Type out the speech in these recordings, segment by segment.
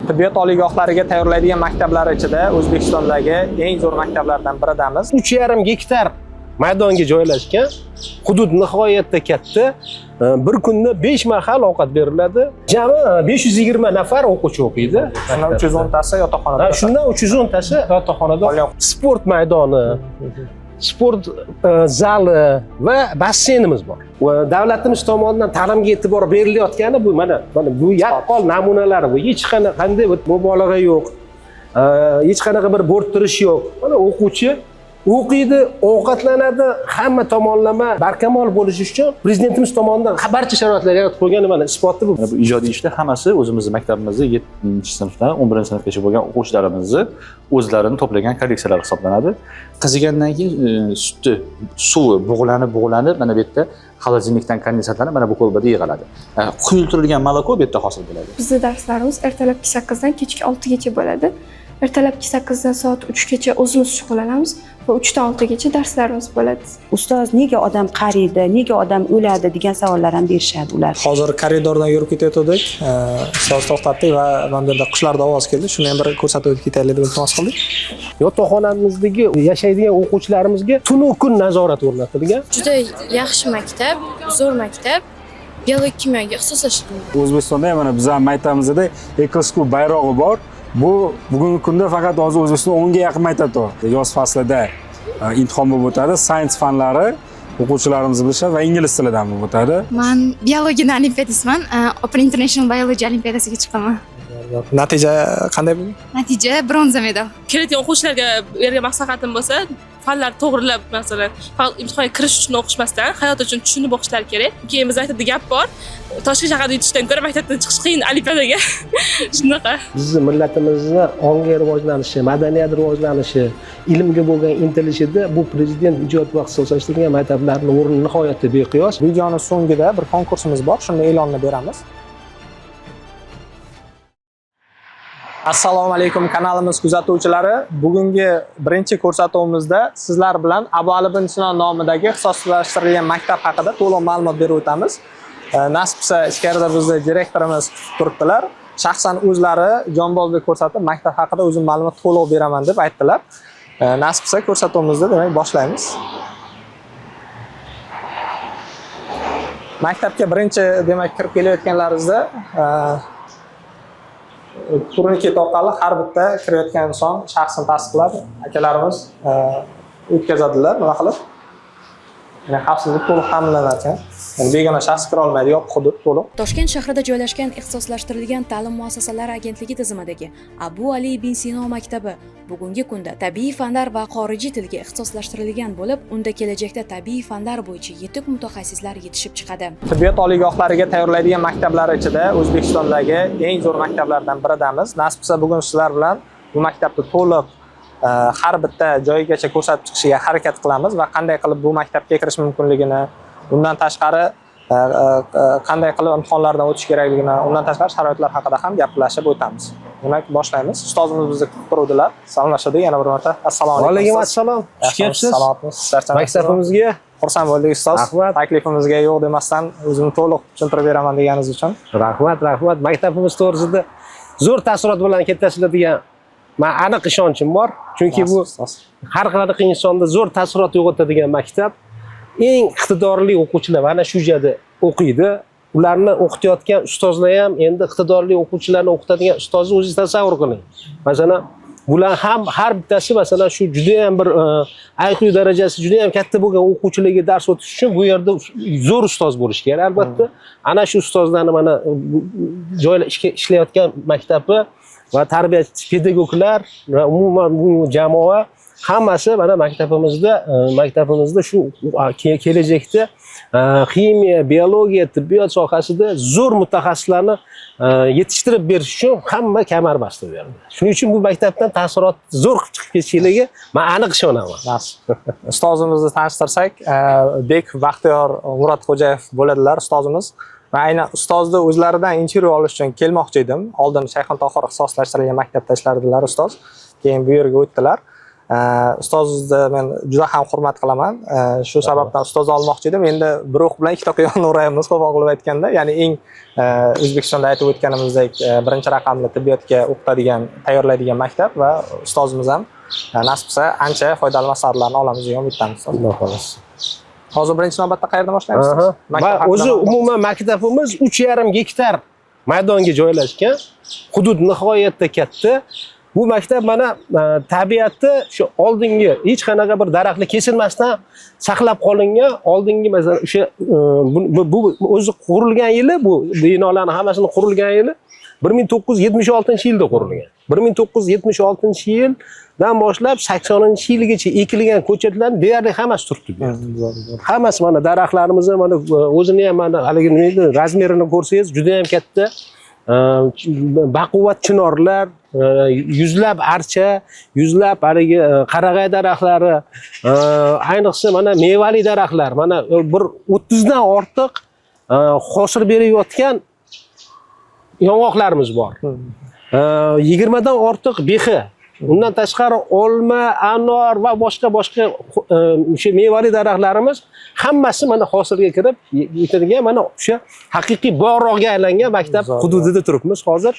Tibbiyot oliygohlariga tayyorlaydigan maktablar ichida O'zbekistondagi eng zo'r maktablardan biridamiz. 3,5 gektar maydonga joylashgan. Hudud nihoyatda katta. Bir kunda 5 mahal ovqat beriladi. Jami 520 nafar o'quvchi o'qiydi. Shundan 310 tasi yotoqxonada. Shundan 310 tasi yotoqxonada. Sport maydoni, sport zali va basseynimiz bor. Va davlatimiz tomonidan ta'limga e'tibor berilayotgani bu mana bu yaqqol namunalari bu. Hech qanday mubolag'a yo'q. Hech qanaqa bir bo'rttirish yo'q. Mana o'quvchi o'qiydi, ovqatlanadi, hamma tomonlama barkamol bo'lishi uchun prezidentimiz tomonidan barcha sharoitlar yaratib qo'ygani mana isboti bu. Bu ijodiy ishda hammasi o'zimizning maktabimizda 7-sinfdan 11-sinfgacha bo'lgan o'quvchilarimizni o'zlarini to'plagan kolleksiyalar hisoblanadi. Qizigandan keyin suvi bug'lanib mana bu yerda xolodilnikdan kondensatlanib mana bu kolbada yig'iladi. Quyultirilgan moloko bu yerda hosil bo'ladi. Bizning darslarimiz ertalabki 8 dan kechki 6 gacha bo'ladi. Ertalabki 8 dan soat 3 gacha o'zimiz shug'ullanamiz va 3 dan 6 gacha darslarimiz bo'ladi. Ustoz nega odam qariydi, nega odam o'ladi degan savollar ham berishadi ular. Hozir koridordan yurib ketayotgandik. Ustoz to'xtatdik va mana bu yerda qushlarning ovozi keldi. Shuni ham bir ko'rsatib o'tib ketaylik deb iltimos qildik. Yotoqxonamizdagi yashaydigan o'quvchilarimizga tunu kun nazorat o'rnatilgan. Juda yaxshi maktab, zo'r maktab. Biologik kimyoga ixtisoslashtirilgan. O'zbekistonda ham mana bizning maktabimizda Ecoskul bayrog'i bor. Bu bugungi kunda faqat hozir O'zbekistonda 10 ga yaqin maktab bor. Yoz faslida imtihon bo'lib o'tadi, science fanlari o'quvchilarimiz bilishadi va ingliz tilidan bo'lib o'tadi. Men biologiyadan olimpiadasiman, Open International Biology olimpiadasiga chiqaman. Natija qanday bo'ldi? Natija bronza medal. Kelayotgan o'quvchilarga bergan maslahatim bo'lsa, fanlar to'g'rilab, masalan, imtihonga kirish uchun o'qishmasdan, hayot uchun tushunib o'qishlari kerak. Keyin biz maktabda gap bor. Toshkent shahrida yutishdan ko'ra maktabdan chiqish qiyin olimpiadaga. Shunaqa. Bizning millatimizni ongi rivojlanishi, madaniyat rivojlanishi, ilmga bo'lgan intilishida bu prezident ijod va ixtisoslashtirilgan maktablarning o'rni nihoyatda beqiyos. Videoning so'ngida bir konkursimiz bor, shuni e'lonini beramiz. Assalomu alaykum kanalimiz kuzatuvchilari. Bugungi birinchi ko'rsatuvimizda sizlar bilan Abu Ali bin Sino nomidagi ixtisoslashtirilgan maktab haqida to'liq ma'lumot berib o'tamiz. Nasib qilsa ichkarida bizni direktorimiz turibdilar. Shaxsan o'zlari jonbozlik ko'rsatib, maktab haqida o'zim ma'lumot to'liq beraman deb aytdilar. Nasib qilsa ko'rsatuvimizni demak boshlaymiz. Maktabga birinchi demak kirib kelayotganlaringizda turniket orqali har bitta kirayotgan inson shaxsini tasdiqlab akalarimiz o'tkazadilar, nima qilib? Ya'ni xavfsizlik to'liq ta'minlanar ekan. Yani begona shaxs kira olmaydi, yo'q hudud to'liq. Toshkent shahrida joylashgan ixtisoslashtirilgan ta'lim muassasalari agentligi tizimidagi Abu Ali bin Sino maktabi bugungi kunda tabiiy fanlar va xorijiy tilga ixtisoslashtirilgan bo'lib, unda kelajakda tabiiy fanlar bo'yicha yetuk mutaxassislar yetishib chiqadi. Tibbiyot oliygohlariga tayyorlaydigan maktablar ichida O'zbekistondagi eng zo'r maktablardan biridamiz. Nasib qilsa bugun sizlar bilan bu maktabni to'liq har bitta joyigacha ko'rsatib chiqishga harakat qilamiz va qanday qilib bu maktabga kirish mumkinligini, bundan tashqari qanday qilib imtihonlardan o'tish kerakligini, undan tashqari sharoitlar haqida ham gaplashib o'tamiz. Demak, boshlaymiz. Ustozimiz bizni kutib turuvdilar. Salomlashdik yana bir marta. Assalomu alaykum. Alaykum assalom. Xushkepsiz. Salomimiz. Maktabimizga xursand bo'ldik ustoz. Taklifimizga yo'q demasdan o'zimni to'liq tushuntirib beraman deganingiz uchun. Rahmat. Maktabimiz to'g'risida zo'r taassurot bilan ketasizlar degan men aniq ishonchim bor. Chunki bu har qanday insonda zo'r taassurot uyg'otadigan maktab. Eng iqtidorli o'quvchilar mana shu yerda o'qiydi. Ularni o'qitayotgan ustozlar ham endi iqtidorli o'quvchilarni o'qitadigan ustozni o'zingiz tasavvur qiling. Masalan, bular ham har bittasi masalan shu juda ham bir IQ darajasi juda ham katta bo'lgan o'quvchilarga dars o'tish uchun bu yerda zo'r ustoz bo'lish kerak. Albatta, ana shu ustozlarni mana joylar ishlayotgan maktabi va tarbiyachi pedagoglar va umuman bu jamoa hammasi mana maktabimizda shu kelajakda ximiya, biologiya, tibbiyot sohasida zo'r mutaxassislarni yetishtirib berish uchun hamma kamar bastib berdi. Shuning uchun bu maktabdan taassurot zo'r chiqib ketishiga men aniq ishonaman. Ustozimizni tanishtirsak, Bek Baxtiyor Muratxo'jayev bo'ladilar ustozimiz. Men aynan ustozni o'zlaridan intervyu olish uchun kelmoqchi edim. Oldin Shayxontohur ixtisoslashtirilgan maktabda ishlardilar ustoz. Keyin bu yerga o'tdilar. Ustozni men juda ham hurmat qilaman. Shu sababdan ustozni olmoqchi edim. Endi bir o'q bilan ikkita quyon uraymiz, qo'pol qilib aytganda. Ya'ni eng O'zbekistonda aytib o'tganimizdek birinchi raqamli tibbiyotga o'qitadigan, tayyorlaydigan maktab va ustozimiz ham nasib qilsa ancha foydali maslahatlarni olamiz degan umiddamiz. Alloh xolos. Hozir birinchi navbatda qayerdan boshlaymiz? Va o'zi umuman maktabimiz 3,5 gektar maydonga joylashgan. Hudud nihoyatda katta. Bu maktab mana tabiatni shu oldingi hech qanaqa bir daraxtlar kesilmasdan saqlab qolingan, oldingi masalan o'sha bu o'zi qurilgan yili, bu binolarning hammasini qurilgan yili 1976-yilda qurilgan. 1976-yildan boshlab 80-yilgacha ekilgan ko'chatlarning deyarli hammasi turibdi bu yerda. Hammasi mana daraxtlarimiz mana o'zini ham mana haligi nima razmerini ko'rsangiz juda ham katta. Baquvvat chinorlar, yuzlab archa, yuzlab haligi qarag'ay daraxtlari, ayniqsa mana mevali daraxtlar, mana bir 30 dan ortiq hosil berayotgan yong'oqlarimiz bor. 20 dan ortiq behi. Undan tashqari olma, anor va boshqa o'sha mevali daraxtlarimiz hammasi mana hosilga kirib yetadigan mana o'sha haqiqiy bog'roqga aylangan maktab hududida turibmiz hozir.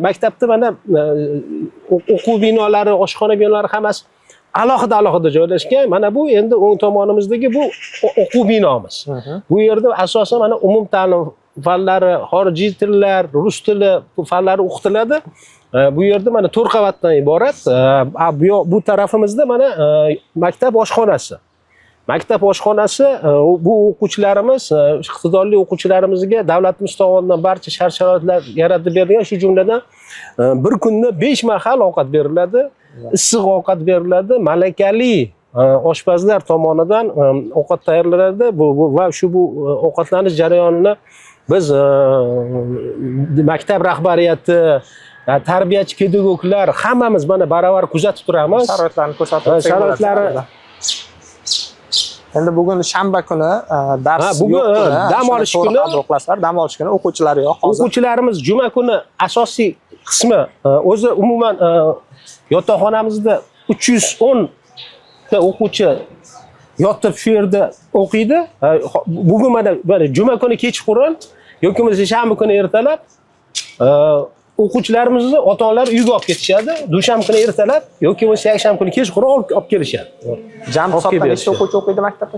Maktabda mana o'quv binolari, oshxona binolari hammasi alohida joylashgan. Mana bu endi o'ng tomonimizdagi bu o'quv binomiz. Bu yerda asosan mana umum ta'lim fanlari, xorijiy tillar, rus tili fanlari o'qitiladi. Bu yerda mana 4 qavatdan iborat. Bu tarafimizda mana maktab oshxonasi. Maktab oshxonasi bu o'quvchilarimiz, iqtidorli o'quvchilarimizga davlatimiz tomonidan barcha shart-sharoitlar yaratib berilgan, shu jumladan bir kunda 5 mahal ovqat beriladi, issiq ovqat beriladi, malakali oshpazlar tomonidan ovqat tayyorlanadi va shu bu ovqatlanish jarayonini biz maktab rahbariyati, tarbiyachi pedagoglar hammamiz mana baravar kuzatib turamiz. Sharoitlarni ko'rsatib sharoitlari. Endi bugun shanba kuni dars bugun dam olish kuni, dam olish kuni o'quvchilar yo'q. O'quvchilarimiz juma kuni asosiy qismi o'zi umuman yotoqxonamizda 310 ta o'quvchi yotib shu yerda o'qiydi. Bugun mana juma kuni kechqurun yoki bo'lmasa shanba kuni ertalab o'quvchilarimizni ota-onalar uyga olib ketishadi. Dushanba kuni ertalab yoki bo'lmasa yakshanba kuni kechqurun olib kelishadi. Jami hisobda nechta o'quvchi o'qiydi maktabda?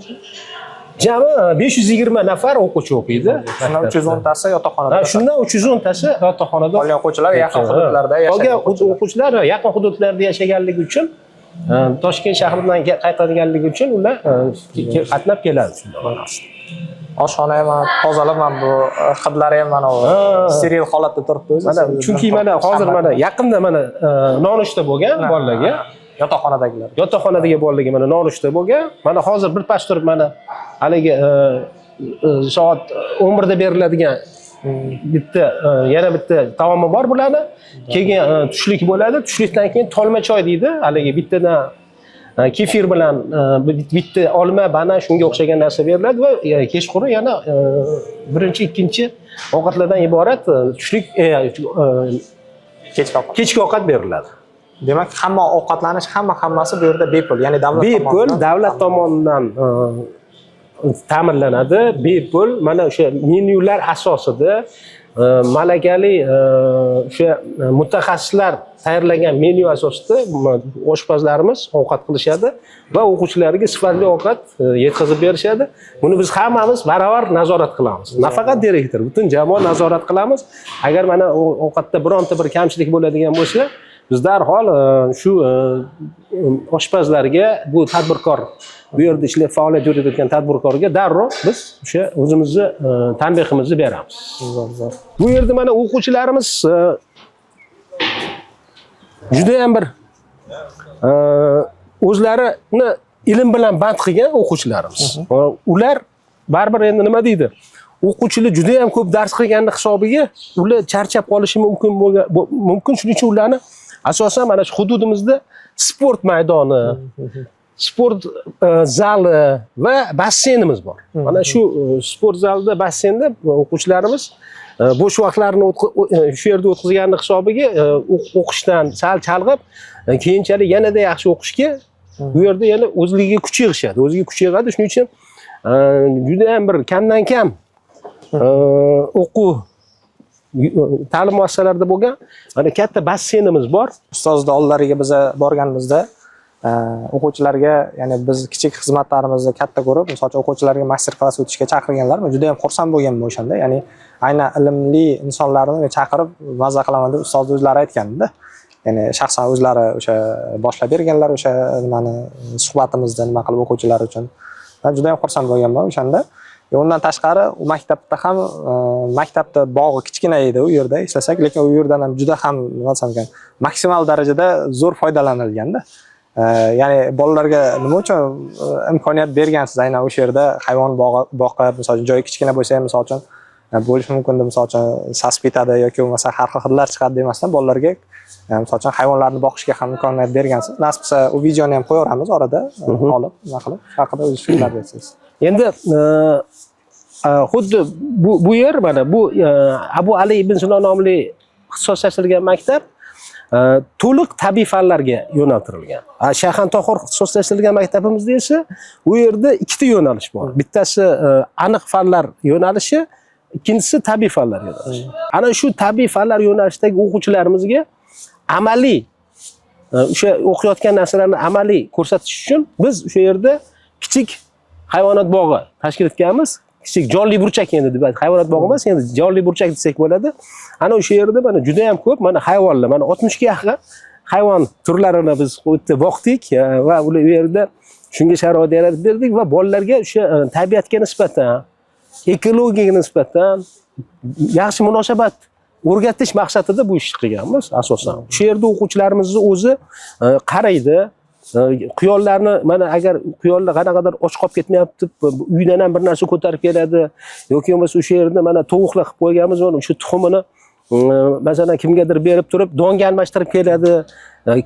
Jami 520 nafar o'quvchi o'qiydi. Shundan 310 tasi yotoqxonada. Shundan 310 tasi yotoqxonada. Qolgan o'quvchilar yaqin hududlarda yashagan. Qolgan o'quvchilar yaqin hududlarda yashaganligi uchun Toshkent shahridan qaytadiganligi uchun ular qatnab keladi. Oshxona ham tozalab, mana bu hidlari ham mana steril holatda turibdi o'zi. Mana chunki mana hozir mana yaqinda mana nonushta bo'lgan bolalarga, yotoqxonadagi bolalarga mana nonushta bo'lgan. Mana hozir bir pas turib mana haligi soat 11 da beriladigan yana bitta taomi bor bularni. Keyin tushlik bo'ladi. Tushlikdan keyin tolma choy deydi. Haligi bittadan kefir bilan bitta olma, banan shunga o'xshagan narsa beriladi va kechqurun yana birinchi, ikkinchi ovqatlardan iborat tushlik kechki ovqat beriladi. Demak, hamma ovqatlanish hammasi bu yerda bepul, ya'ni davlat tomonidan ta'minlanadi, bepul. Mana o'sha menyular asosida malakali o'sha mutaxassislar tayyorlagan menyu asosida oshpazlarimiz ovqat qilishadi va o'quvchilarga sifatli ovqat yetkazib berishadi. Buni biz hammamiz baravar nazorat qilamiz. Nafaqat direktor, butun jamoa nazorat qilamiz. Agar mana ovqatda bironta bir kamchilik bo'ladigan bo'lsa, biz darhol shu oshpazlarga, bu tadbirkor, bu yerda ishlab faoliyat yuritayotgan tadbirkorga darrov biz o'sha o'zimizni tanbehimizni beramiz. Bu yerda mana o'quvchilarimiz juda ham bir o'zlarini ilm bilan band qilgan o'quvchilarimiz. Ular baribir endi nima deydi? O'quvchilar juda ham ko'p dars qilganning hisobiga ular charchab qolishi mumkin. Shuning uchun ularni asosan mana shu hududimizda sport maydoni, sport zali va basseynimiz bor. Mana shu sport zalida, basseynda o'quvchilarimiz bo'sh vaqtlarini shu yerda o'tkazganni hisobiga o'qishdan sal chalg'ib, keyinchalik yanada yaxshi o'qishga bu yerda yana o'zligiga kuch yig'ishadi. O'ziga kuch yig'adi. Shuning uchun juda ham bir kamdan kam o'quv ta'lim muassasalarida bo'lgan mana katta basseynimiz bor. Ustozni oldilariga biz borganimizda o'quvchilarga, ya'ni biz kichik xizmatlarimizni katta ko'rib, masalan, o'quvchilarga master klass o'tishga chaqirganlar. Men juda ham xursand bo'lganman o'shanda. Ya'ni aynan ilmli insonlarni chaqirib mazza qilaman deb ustozlar o'zlari aytganda. Ya'ni shaxsan o'zlari o'sha boshlab berganlar o'sha nimani suhbatimizni nima qilib o'quvchilar uchun. Men juda ham xursand bo'lganman o'shanda. Undan tashqari u maktabda ham maktabda bog'i kichkina edi u yerda eslasak, lekin u yerdan ham juda ham nima desam ekan, maksimal darajada zo'r foydalanilganda. Ya'ni bolalarga nima uchun imkoniyat bergansiz aynan o'sha yerda hayvon boqib, misol uchun joyi kichkina bo'lsa ham misol uchun bo'lishi mumkin deb, misol uchun sasib ketadi yoki bo'lmasa har xil xillar chiqadi demasdan bolalarga misol uchun hayvonlarni boqishga ham imkoniyat bergansiz. Nasib bo'lsa u videoni ham qo'yaveramiz orada olib, nima qilib, shu haqida o'zingiz fikrlar bersangiz. Endi xuddi bu yer mana bu Abu Ali ibn Sino nomli ixtisoslashtirilgan maktab to'liq tabiiy fanlarga yo'naltirilgan. Shayxontohur ixtisoslashtirilgan maktabimizda esa u yerda ikkita yo'nalish bor. Bittasi aniq fanlar yo'nalishi, ikkinchisi tabiiy fanlar yo'nalishi. Ana shu tabiiy fanlar yo'nalishidagi o'quvchilarimizga amaliy o'sha o'qiyotgan narsalarni amaliy ko'rsatish uchun biz o'sha yerda kichik hayvonot bog'i tashkil etganmiz. Kichik jonli burchak endi deb hayvonot bog'i emas, endi jonli burchak desak bo'ladi. Ana o'sha yerda mana juda ham ko'p mana hayvonlar, mana 60 ga yaqin hayvon turlarini biz o'tda boqdik va u yerda shunga sharoit yaratib berdik va bolalarga o'sha tabiatga nisbatan, ekologiyaga nisbatan yaxshi munosabat o'rgatish maqsadida bu ishni qilganmiz asosan. O'sha yerda o'quvchilarimizni o'zi qaraydi. Quyonlarni mana agar quyonlar qanaqadir och qolib ketmayapti, uydan ham bir narsa ko'tarib keladi yoki bo'lmasa o'sha yerda mana tovuqlar qilib qo'yganmiz, mana o'sha tuxumini masalan kimgadir berib turib donga almashtirib keladi.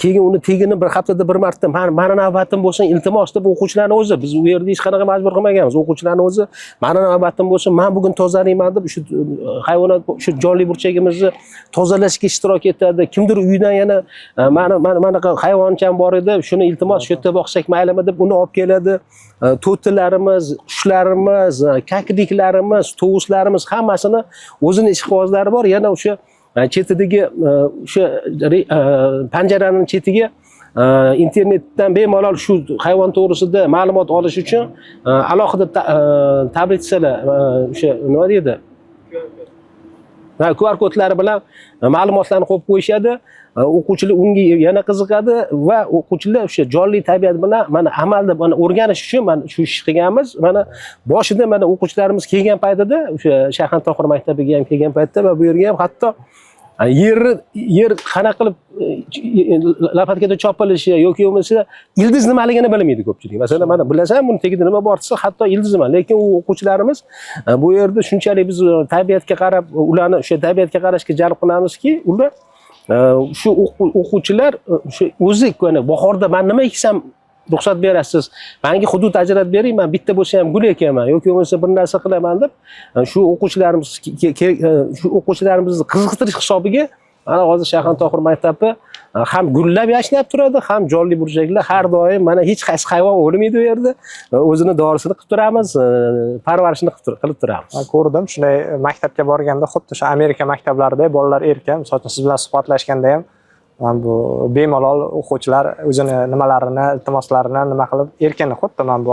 Keyin uni tegini bir haftada bir marta mana navbatim bo'lsin iltimos deb o'quvchilarni o'zi, biz u yerda hech qanaqa majbur qilmaganmiz. O'quvchilarni o'zi mana navbatim bo'lsin, men bugun tozalayman deb shu hayvonot shu jonli burchagimizni tozalashga ishtirok etadi. Kimdir uydan yana mana hayvoncham bor edi, shuni iltimos shu yerda boqsak maylimi deb uni olib keladi. To'tilarimiz, qushlarimiz, kakliklarimiz, tovuslarimiz hammasini o'zining ishqibozlari bor. Yana o'sha chetidagi o'sha panjaraning chetiga internetdan bemalol shu hayvon to'g'risida ma'lumot olish uchun alohida tablitsalar o'sha nima deydi? QR kodlari bilan ma'lumotlarni qo'yib qo'yishadi. O'quvchilar unga yana qiziqadi va o'quvchilar o'sha jonli tabiat bilan mana amalda mana o'rganish uchun mana shu ish qilganmiz. Mana boshida mana o'quvchilarimiz kelgan paytida o'sha Shayxontohur maktabiga ham kelgan paytda va bu yerga ham hatto yer qanaqa qilib lapatkada chopilishi yoki bo'lmasa ildiz nimaligini bilmaydi ko'pchilik. Masalan, mana bilasan buni tagida nima bor desa, hatto ildiz nima. Lekin u o'quvchilarimiz bu yerda shunchalik biz tabiatga qarab, ularni o'sha tabiatga qarashga jalb qilamizki, ular shu o'quvchilar o'sha o'zi bahorda men nima eksam ruxsat berasiz, menga hudud ajratib bering, men bitta bo'lsa ham gul ekaman yoki bo'lmasa bir narsa qilaman deb shu o'quvchilarimizni qiziqtirish hisobiga mana hozir Shayxontohur maktabi ham gullab yashnab turadi, ham jonli burchaklar har doim mana hech qaysi hayvon o'lmaydi u yerda. O'zini dorisini qilib turamiz, parvarishini qilib turamiz. Men ko'rdim, shunday maktabga borganda xuddi o'sha Amerika maktablarida bolalar erkin, masalan siz bilan suhbatlashganda ham mana bu bemalol o'quvchilar o'zini nimalarini, iltimoslarini nima qilib erkin, xuddi men bu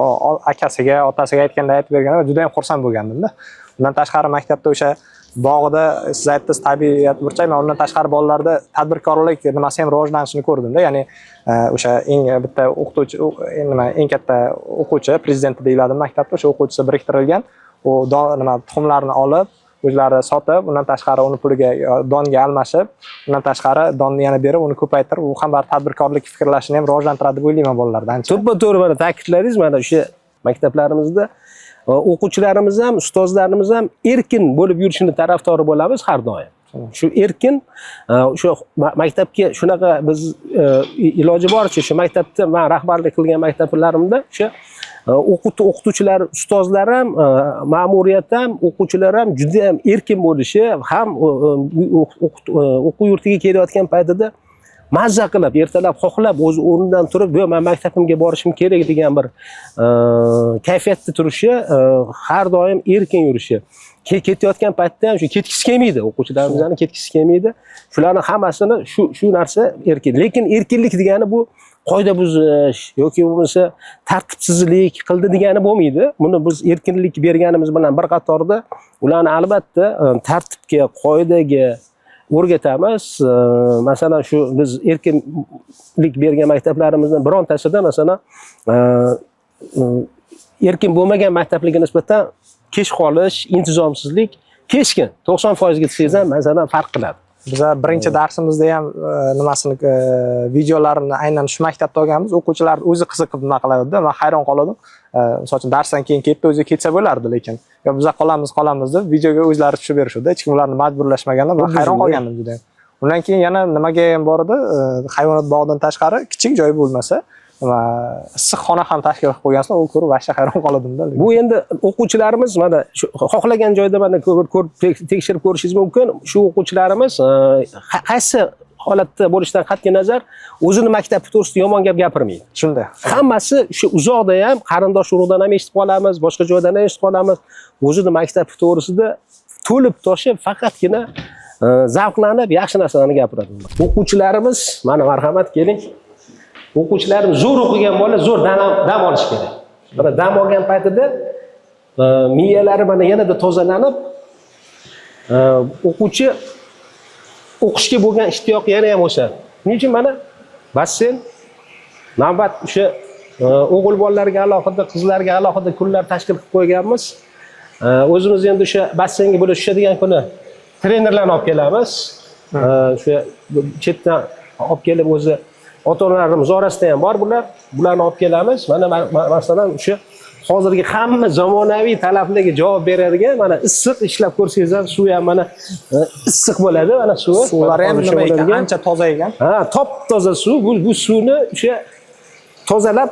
akasiga, otasiga aytganda aytib bergan va juda ham xursand bo'lgandim-da. Undan tashqari maktabda o'sha bog'ida siz aytdingiz tabiat burchak, men undan tashqari bolalarda tadbirkorlik nimasi ham rivojlanishini ko'rdim-da. Ya'ni o'sha eng bitta o'qituvchi, eng katta o'quvchi prezidenti deyiladi maktabda, o'sha o'quvchisi biriktirilgan, u nima tuxumlarni olib o'zlari sotib, undan tashqari uni puliga donga almashib, undan tashqari donni yana berib, uni ko'paytirib, u ham bir tadbirkorlik fikrlashini ham rivojlantiradi deb o'ylayman bolalardan. To'ppa-to'g'ri mana ta'kidladingiz, mana o'sha maktablarimizda o'quvchilarimiz ham, ustozlarimiz ham erkin bo'lib yurishini tarafdori bo'lamiz har doim. Shu erkin o'sha maktabga shunaqa biz iloji boricha shu maktabda men rahbarlik qilgan maktablarimda o'sha o'qituvchilar, ustozlar ham, ma'muriyat ham, o'quvchilar ham juda ham erkin bo'lishi, ham o'quv yurtiga kelayotgan paytida mazza qilib, ertalab xohlab o'z o'rnidan turib, "Yo, men maktabimga borishim kerak" degan bir kayfiyatda turishi, har doim erkin yurishi. Ketayotgan paytda ham shu ketgisi kelmaydi, o'quvchilarimizning ketgisi kelmaydi. Shularning hammasini shu narsa erkin. Lekin erkinlik degani bu qoida buzish yoki bo'lmasa tartibsizlik qildi degani bo'lmaydi. Buni biz erkinlik berganimiz bilan bir qatorda ularni albatta tartibga, qoidaga o'rgatamiz. Masalan, shu biz erkinlik bergan maktablarimizdan birontasida masalan erkin bo'lmagan maktablarga nisbatan kech qolish, intizomsizlik keskin 90% ga desangiz ham masalan farq qiladi. Biz birinchi darsimizda ham nimasini videolarini aynan shu maktabda olganmiz. O'quvchilar o'zi qiziqib nima qiladi-da, men hayron qoldim. Misol uchun darsdan keyin ketdi, o'zi ketsa bo'lardi, lekin yo biz qolamiz deb videoga o'zlari tushib berishdi. Hech kim ularni majburlashmaganda men hayron qolgandim juda. Undan keyin yana nimaga ham bor edi, hayvonot bog'idan tashqari kichik joy bo'lmasa, issiq xona ham tashkil qilib qo'ygansiz, u ko'rib vashta hayron qoldim-da. Bu endi o'quvchilarimiz mana shu xohlagan joyda mana ko'rib tekshirib ko'rishingiz mumkin. Shu o'quvchilarimiz qaysi holatda bo'lishidan qat'iy nazar o'zini maktabi to'g'risida yomon gap gapirmaydi. Shunday. Hammasi shu uzoqda ham qarindosh urug'dan ham eshitib qolamiz, boshqa joydan ham eshitib qolamiz. O'zini maktabi to'g'risida to'lib toshib faqatgina zavqlanib yaxshi narsalarni gapiradi. O'quvchilarimiz mana marhamat keling. O'quvchilarimiz zo'r o'qigan bola zo'r dam olish kerak. Mana dam olgan paytida miyalari mana yanada tozalanib, o'quvchi o'qishga bo'lgan ishtiyoqi yana ham o'sadi. Shuning uchun mana basseyn navbat o'sha o'g'il bolalarga alohida, qizlarga alohida kunlar tashkil qilib qo'yganmiz. O'zimiz endi o'sha basseynga bo'lib tushadigan kuni trenerlarni olib kelamiz. O'sha chetdan olib kelib o'zi ota-onalarimiz orasida ham bor bular. Bularni olib kelamiz. Mana masalan o'sha hozirgi hamma zamonaviy talablarga javob beradigan mana issiq ishlab ko'rsangiz ham suv ham mana issiq bo'ladi. Mana suvi. Suvlari ham nima ekan? Ancha toza ekan. Ha, top-toza suv. Bu suvni o'sha tozalab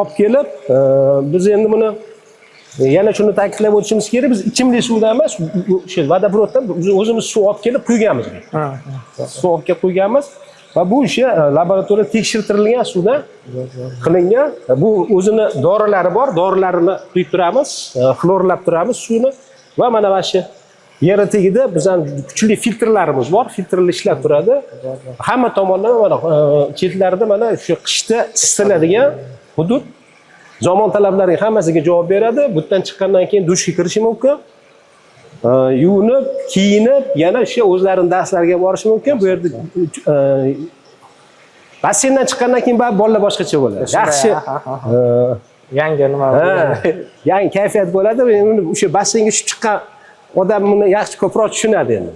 olib kelib, biz endi buni yana shuni ta'kidlab o'tishimiz kerak. Biz ichimlik suvdan emas, o'sha vodoprovoddan o'zimiz suv olib kelib quyganmiz. Suv olib kelib quyganmiz. Va bu o'sha laboratoriyada tekshirtirilgan suvdan qilingan. Bu o'zini dorilari bor, dorilarini quyib turamiz, xlorlab turamiz suvni va mana shu yer tagida bizning kuchli filtrlarimiz bor, filtrlar ishlab turadi. Hamma tomonlama mana chetlarida mana shu qishda isitiladigan hudud zamon talablariga hammasiga javob beradi. Bu yerdan chiqqandan keyin dushga kirishi mumkin. Yuvinib, kiyinib, yana o'sha o'zlarining darslariga borishi mumkin. Bu yerda basseyndan chiqqandan keyin bolalar boshqacha bo'ladi. Yaxshi yangi nima yangi kayfiyat bo'ladi. O'sha basseynga tushib chiqqan odam buni yaxshi ko'proq tushunadi endi.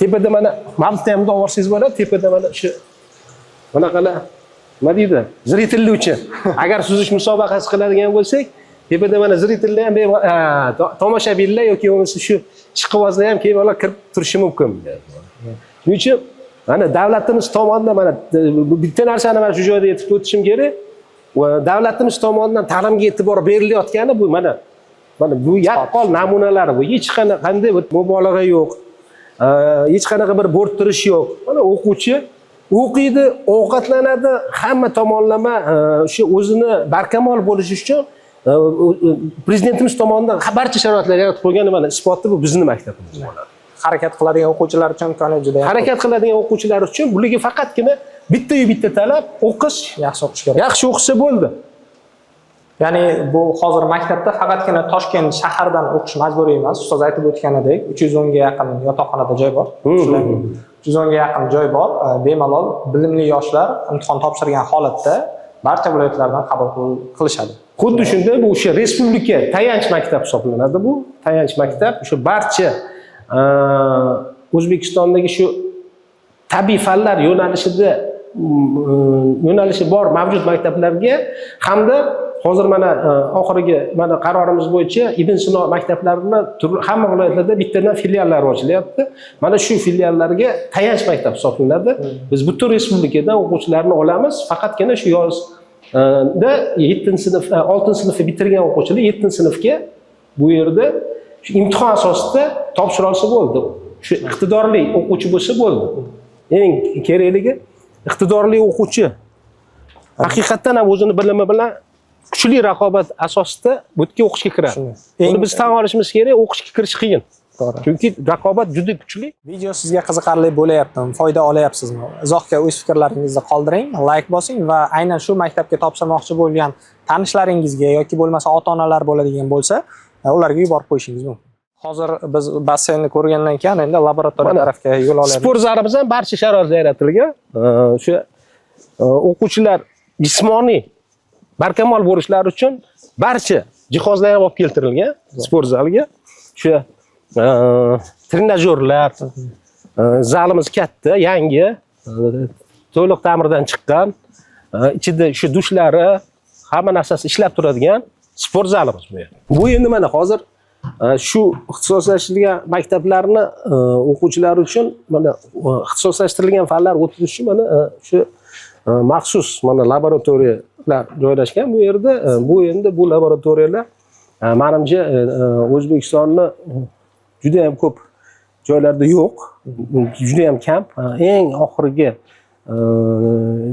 Tepada mana mabitni ham olsangiz bo'ladi. Tepada mana shu bunaqalar nima deydi? Zritilli uchun. Agar suzish musobaqasi qiladigan bo'lsak, tepada mana zritillar ham tomoshabinlar yoki bo'lmasa shu ishqibozlar ham keyin kirib turishi mumkin. Shuning uchun mana davlatimiz tomonidan mana bitta narsani mana shu joyda aytib o'tishim kerak. Va davlatimiz tomonidan ta'limga e'tibor berilayotgani bu mana bu yaqqol namunalar bu. Hech qanday mubolag'a yo'q. Hech qanaqa bir bo'rttirish yo'q. Mana o'quvchi o'qiydi, ovqatlanadi, hamma tomonlama shu o'zini barkamol bo'lishi uchun prezidentimiz tomonidan barcha sharoitlar yaratib qo'ygani mana isboti bu bizning maktabimiz bo'ladi. Harakat qiladigan o'quvchilar uchun imkoniyat juda yaxshi. Harakat qiladigan o'quvchilar uchun bularga faqatgina bitta-yu bitta talab o'qish, yaxshi o'qish kerak. Yaxshi o'qisa bo'ldi. Ya'ni bu hozir maktabda faqatgina Toshkent shahridan o'qish majburiy emas. Ustoz aytib o'tganidek, 310 ga yaqin yotoqxonada joy bor. 310 ga yaqin joy bor. Bemalol bilimli yoshlar imtihon topshirgan holatda barcha viloyatlardan qabul qilishadi. Xuddi shunday bu o'sha respublika tayanch maktab hisoblanadi bu. Tayanch maktab o'sha barcha O'zbekistondagi shu tabiiy fanlar yo'nalishi bor mavjud maktablarga hamda hozir mana oxirgi mana qarorimiz bo'yicha Ibn Sino maktablarini hamma viloyatlarda bittadan filiallar ochilyapti. Mana shu filiallarga tayanch maktab hisoblanadi. Biz butun respublikadan o'quvchilarni olamiz. Faqatgina shu yoz da 7-sinf 6-sinfni bitirgan o'quvchilar 7-sinfga bu yerda shu imtihon asosida topshira olsa bo'ldi. Shu iqtidorli o'quvchi bo'lsa bo'ldi. Eng kerakligi iqtidorli o'quvchi haqiqatdan ham o'zini bilimi bilan kuchli raqobat asosida bu yerga o'qishga kiradi. Buni biz tan olishimiz kerak, o'qishga kirish qiyin. To'g'ri. Chunki raqobat juda kuchli. Video sizga qiziqarli bo'layaptimi? Foyda olayapsizmi? Izohga o'z fikrlaringizni qoldiring, like bosing va aynan shu maktabga topshirmoqchi bo'lgan tanishlaringizga yoki bo'lmasa ota-onalar bo'ladigan bo'lsa, ularga yuborib qo'yishingiz mumkin. Hozir biz basseynni ko'rgandan keyin endi laboratoriya tarafga yo'l olyapmiz. Sport zalimiz ham barcha sharoitlar yaratilgan. O'sha o'quvchilar jismoniy barkamol bo'lishlari uchun barcha jihozlar ham olib keltirilgan sport zaliga. O'sha trenajyorlar, zalimiz katta, yangi, to'liq ta'mirdan chiqqan, ichida shu dushlari, hamma narsasi ishlab turadigan sport zalimiz bu yer. Bu endi mana hozir shu ixtisoslashtirilgan maktablarni o'quvchilari uchun mana ixtisoslashtirilgan fanlar o'tish uchun mana shu maxsus mana laboratoriyalar joylashgan bu yerda. Bu endi bu laboratoriyalar menimcha O'zbekistonni juda ham ko'p joylarda yo'q, juda ham kam. Eng oxirgi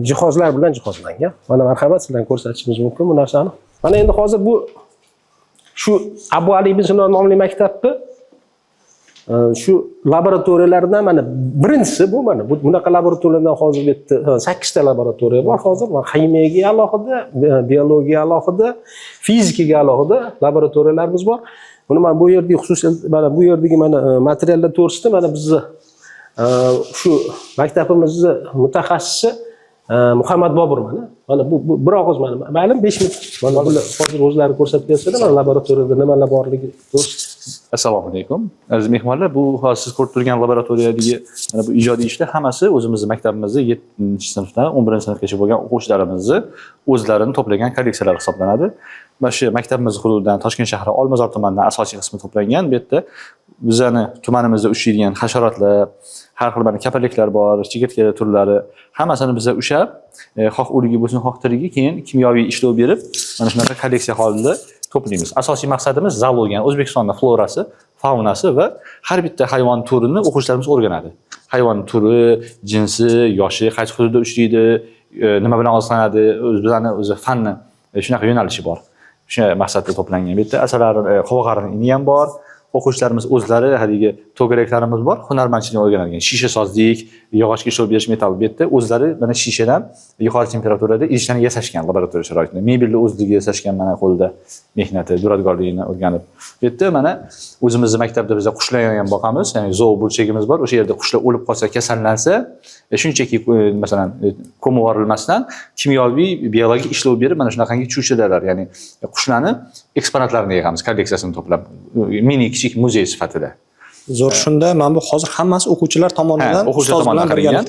jihozlar bilan jihozlangan. Mana marhamat sizlarga ko'rsatishimiz mumkin bu narsani. Mana endi hozir bu shu Abu Ali ibn Sino nomli maktabni shu laboratoriyalardan mana birinchisi bu mana bunaqa laboratoriyalardan hozir bu yerda 8 ta laboratoriya bor hozir. Ximiyaga alohida, biologiyaga alohida, fizikaga alohida laboratoriyalarimiz bor. Buni mana bu yerdagi xususiy mana bu yerdagi mana materiallar to'g'risida mana bizni shu maktabimizni mutaxassisi Muhammad Bobur mana bu bir og'iz mana ma'lum 5 minut mana bular hozir o'zlari ko'rsatib bersalar mana laboratoriyada nimalar borligi to'g'risida. Assalomu alaykum. Aziz mehmonlar, bu hozir siz ko'rib turgan laboratoriyadagi mana bu ijodiy ishlar hammasi o'zimizning maktabimizda 7-sinfdan 11-sinfgacha bo'lgan o'quvchilarimizni o'zlarini to'plagan kolleksiyalar hisoblanadi. Mana shu maktabimiz hududidan Toshkent shahri Olmazor tumanidan asosiy qismi to'plangan. Bu yerda bizning tumanimizda uchraydigan hasharotlar, har xil mana kapalaklar bor, chigirtkalar turlari, hammasini biz ushlab, xoh o'ligi bo'lsin, xoh tirigi, keyin kimyoviy ishlov berib, mana shunaqa kolleksiya holida to'playmiz. Asosiy maqsadimiz zoologiya, O'zbekistonning florasi, faunasi va har bitta hayvon turini o'quvchilarimiz o'rganadi. Hayvon turi, jinsi, yoshi, qaysi hududda uchraydi, nima bilan oziqlanadi, bizning o'zi fanni shunaqa yo'nalishi bor. O'sha maqsadda to'plangan. Bu yerda asalari, qovog'arini ini ham bor. O'quvchilarimiz o'zlari haligi to'garaklarimiz bor, hunarmandchilikni o'rganadigan. Shisha sozlik, yog'ochga ishlov berish, metal bu yerda o'zlari mana shishadan yuqori temperaturada idishlarni yasashgan laboratoriya sharoitida. Mebelni o'zligi yasashgan mana qo'lda mehnati, duradgorligini o'rganib. Bu yerda mana o'zimizning maktabda biz qushlarni ham boqamiz, ya'ni zoo burchagimiz bor. O'sha yerda qushlar o'lib qolsa, kasallansa, shunchaki masalan ko'mib yuborilmasdan kimyoviy, biologik ishlov berib mana shunaqangi chuchilar, ya'ni qushlarni eksponatlarini yig'amiz, kolleksiyasini to'plab, mini kichik muzey sifatida. Zo'r, shunda mana bu hozir hammasi o'quvchilar tomonidan, o'quvchilar tomonidan qilingan,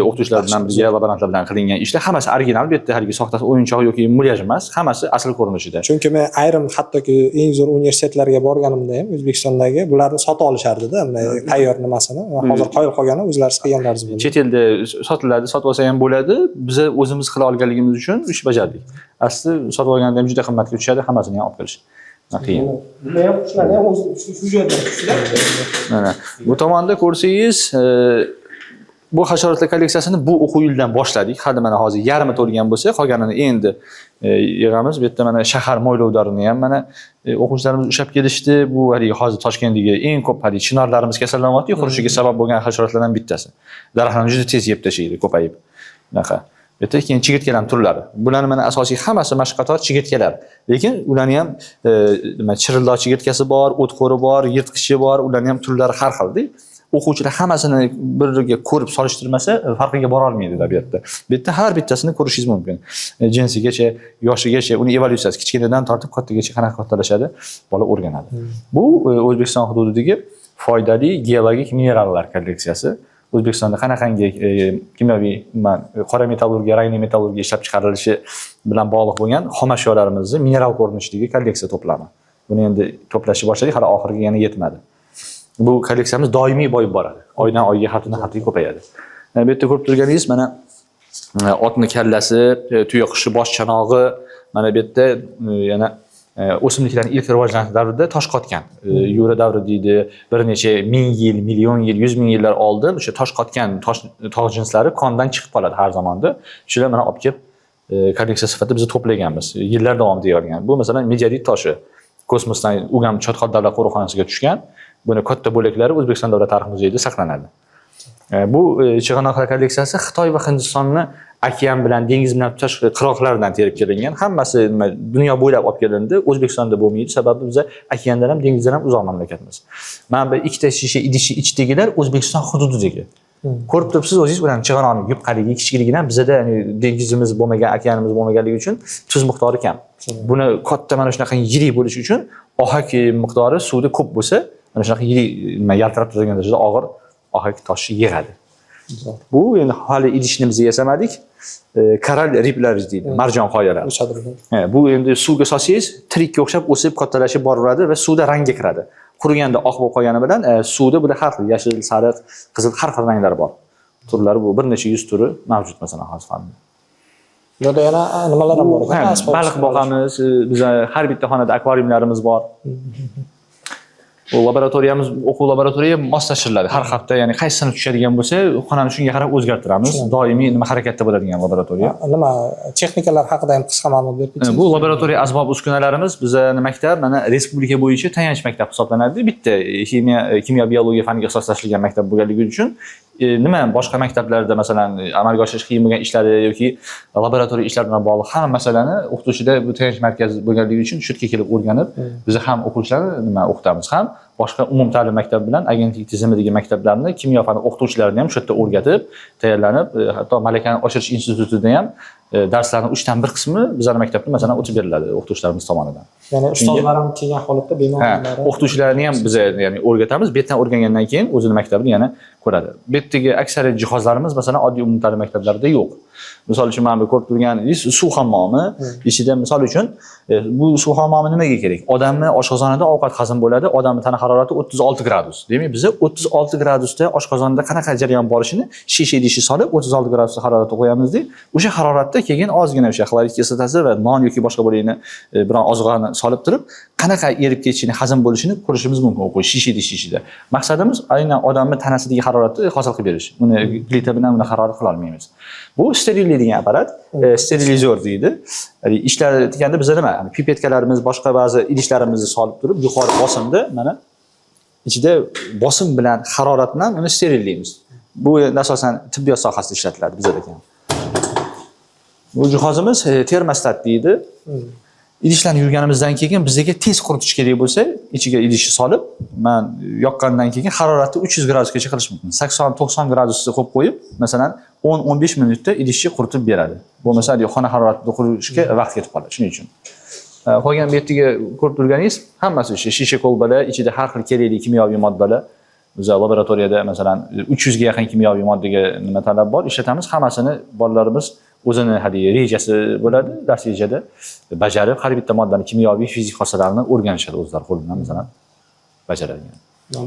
o'qituvchilar bilan birga, laborantlar bilan qilingan ishlar hammasi original, bu yerda haligi soxtasi o'yinchoq yoki mulyaj emas, hammasi asl ko'rinishida. Chunki men ayrim hattoki eng zo'r universitetlarga borganimda ham O'zbekistondagi bularni sotib olishardi-da, bunday tayyor nimasini. Hozir qoyil qolgani o'zlariz qilganlaringiz bo'ldi. Chet elda sotiladi, sotib olsa ham bo'ladi. Biz o'zimiz qila olganligimiz uchun ish bajardik. Asli sotib olganda ham juda qimmatga tushadi, hammasini ham olib kelish. Qiyin. Buni ham qushlarni ham shu joyda mana bu tomonda ko'rsangiz, bu hasharotlar kolleksiyasini bu o'quv yilidan boshladik. Hali mana hozir yarmi to'lgan bo'lsa, qolganini endi yig'amiz. Bu yerda mana shahar mo'ylovlarini ham mana o'quvchilarimiz ushlab kelishdi. Bu haligi hozir Toshkentdagi eng ko'p haligi chinorlarimiz kasallanyapti, qurishiga sabab bo'lgan hasharotlardan bittasi. Daraxtlarni juda tez yeb tashlaydi, ko'payib. Bunaqa. Bu yerda keyin chigirtkalar turlari. Bularning mana asosiy hammasi mashqator chigirtkalar. Lekin ularning ham nima chirildoq chigirtkasi bor, o'txo'ri bor, yirtqichi bor, ularning ham turlari har xilda. O'quvchilar hammasini bir-biriga ko'rib solishtirmasa, farqiga bora olmaydi-da bu yerda. Bu yerda har bittasini ko'rishingiz mumkin. Jinsigacha, yoshigacha, uni evolyutsiyasi kichkinadan tortib kattagacha qanaqa kattalashadi, bola o'rganadi. Bu O'zbekiston hududidagi foydali geologik minerallar kolleksiyasi. O'zbekistonda qanaqangi kimyoviy, qora metallurgiya, rangli metallurgiya ishlab chiqarilishi bilan bog'liq bo'lgan xom ashyolarimizni mineral ko'rinishidagi kolleksiya to'plami. Buni endi to'plashni boshladik, hali oxiriga yana yetmadi. Bu kolleksiyamiz doimiy boyib boradi. Oydan oyga, haftadan haftaga ko'payadi. Bu yerda ko'rib turganingiz mana otni kallasi, tuyoqushi bosh chanog'i, mana bu yerda yana o'simliklarning ilk rivojlanish davrida tosh qotgan. Yo'ra davri deydi, bir necha ming yil, million yil, 100 ming yillar oldin o'sha tosh qotgan tog' jinslari kondan chiqib qoladi har zamonda. Shular mana olib kelib kolleksiya sifatida biz to'plaganmiz. Yillar davomida yig'ilgan. Bu masalan meteorit toshi. Kosmosdan Ugam Chotqol davlat qo'riqxonasiga tushgan. Buni katta bo'laklari O'zbekiston davlat tarix muzeyida saqlanadi. Bu chig'anoqlar kolleksiyasi Xitoy va Hindistonni okean bilan, dengiz bilan tutash qirg'oqlaridan terib kelingan. Hammasi dunyo bo'ylab olib kelindi. O'zbekistonda bo'lmaydi, sababi biz okeandan ham, dengizdan ham uzoq mamlakatmiz. Mana bu ikkita shisha idishni ichidagilar O'zbekiston hududidagi. Ko'rib turibsiz o'zingiz, ularning chig'anoqning yupqaligi, kichikligidan bizda dengizimiz bo'lmagan, okeanimiz bo'lmaganligi uchun tuz miqdori kam. Buni katta mana shunaqa yirik bo'lishi uchun ohak miqdori suvda ko'p bo'lsa, mana shunaqa yirik yaltirab turadigan darajada og'ir ohak toshni yig'adi. Bu endi hali idishni biz yasamadik. Koral riblar deydi, marjon qoyalar. Bu endi suvga solsangiz, tirikka o'xshab o'sib, kattalashib boraveradi va suvda rangga kiradi. Quriganda oq bo'lib qolgani bilan suvda bular har xil yashil, sariq, qizil har xil ranglar bor. Turlari bu bir necha 100 turi mavjud masalan hozir ham. Yo'da yana nimalar ham bor ekan? Baliq boqamiz, biz har bitta xonada akvariumlarimiz bor. Bu laboratoriyamiz, o'quv laboratoriya moslashtiriladi. Har hafta, ya'ni qaysi sinf tushadigan bo'lsa, xonani shunga qarab o'zgartiramiz. Doimiy nima harakatda bo'ladigan laboratoriya. Nima texnikalar haqida ham qisqa ma'lumot berib ketsangiz. Bu laboratoriya asbob uskunalarimiz bizning maktab mana respublika bo'yicha tayanch maktab hisoblanadi. Bitta kimyo biologiya faniga ixtisoslashgan maktab bo'lganligi uchun nima boshqa maktablarda masalan amalga oshirish qiyin bo'lgan ishlari yoki laboratoriya ishlari bilan bog'liq hamma masalani o'qituvchida bu tayanch markazi bo'lganligi uchun shu yerga kelib o'rganib, biz ham o'quvchilarni nima o'qitamiz ham boshqa umumta'lim maktabi bilan agentlik tizimidagi maktablarni kimyo fani o'qituvchilarini ham shu yerda o'rgatib, tayyorlanib, hatto malakani oshirish institutida ham darslarning 3dan 1 qismi bizning maktabda masalan o'tib beriladi o'qituvchilarimiz tomonidan. Ya'ni ustozlar ham kelgan holatda bemorlar. O'qituvchilarni ham biz ya'ni o'rgatamiz, bu yerdan o'rgangandan keyin o'zining maktabini yana ko'radi. Bu yerdagi aksariyat jihozlarimiz masalan oddiy umumta'lim maktablarida yo'q. Misol uchun mana bu ko'rib turganingiz suv hammomi, ichida misol uchun bu suv hammomi nimaga kerak? Odamni oshqozonida ovqat hazm bo'ladi, odamning tana harorati 36 gradus. Demak, biz 36 gradusda oshqozonda qanaqa jarayon borishini shisha idishga solib 36 gradus haroratga qo'yamizda, o'sha haroratda keyin ozgina o'sha xlorid kislotasi va non yoki boshqa bo'lagini biron oziqani solib turib, qanaqa erib ketishini, hazm bo'lishini ko'rishimiz mumkin o'qish shisha idish ichida. Maqsadimiz aynan odamning tanasidagi haroratni hosil qilib berish. Buni plita bilan uni harorat qila olmaymiz. Bu sterilli degan apparat, sterilizor deydi. Ishlatganda bizda nima? Pipetkalarimiz, boshqa ba'zi idishlarimizni solib turib, yuqori bosimda mana ichida bosim bilan, harorat bilan uni sterillaymiz. Bu asosan tibbiyot sohasida ishlatiladi bizda ham. Bu jihozimiz termostat deydi. Idishlarni yurganimizdan keyin bizga tez quritish kerak bo'lsa, ichiga idishni solib, men yoqqandan keyin haroratni 300 gradusgacha qilish mumkin. 80-90 gradusda qo'yib qo'yib, masalan 10-15 minutda idishni quritib beradi. Bo'lmasa, xona haroratida qurishga vaqt ketib qoladi. Shuning uchun. Qolgan bu yerga ko'rib turganingiz, hammasi o'sha shisha kolbalar, ichida har xil kerakli kimyoviy moddalar. Biz laboratoriyada masalan 300 ga yaqin kimyoviy moddaga nima talab bor, ishlatamiz. Hammasini bolalarimiz o'zini hadiya rejasi bo'ladi, dars rejada bajarib, har bitta moddaning kimyoviy, fizik xossalarini o'rganishadi o'zlari qo'l bilan masalan bajaradi.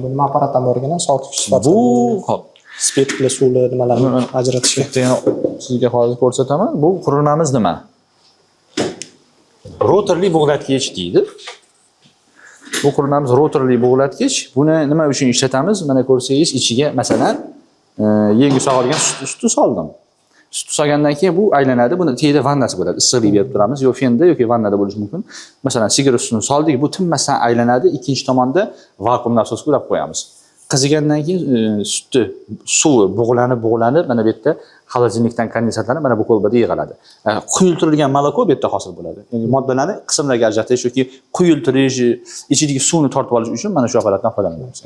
Bu nima apparatdan o'rgangan sovutish sifatida. Bu hop spirtli suvli nimalarni ajratishga. Sizga hozir ko'rsataman. Bu qurilmamiz nima? Rotorli bug'latgich deydi. Bu qurilmamiz rotorli bug'latgich. Buni nima uchun ishlatamiz? Mana ko'rsangiz, ichiga masalan yengi sog'ilgan sutni soldim. Sut solgandan keyin bu aylanadi. Buni tagida vannasi bo'ladi. Issiqlik berib turamiz. Yo fenda yoki vannada bo'lishi mumkin. Masalan, sigir sutini soldik, bu tinmasdan aylanadi. Ikkinchi tomonda vakuumni asosga ulab qo'yamiz. Qizigandan keyin sutni suvi bug'lanib, mana bu yerda xolodilnikdan kondensatlanib mana bu kolbada yig'iladi. Quyultirilgan moloko bu yerda hosil bo'ladi. Ya'ni moddalarni qismlarga ajratish yoki quyultirish, ichidagi suvni tortib olish uchun mana shu apparatdan foydalanamiz.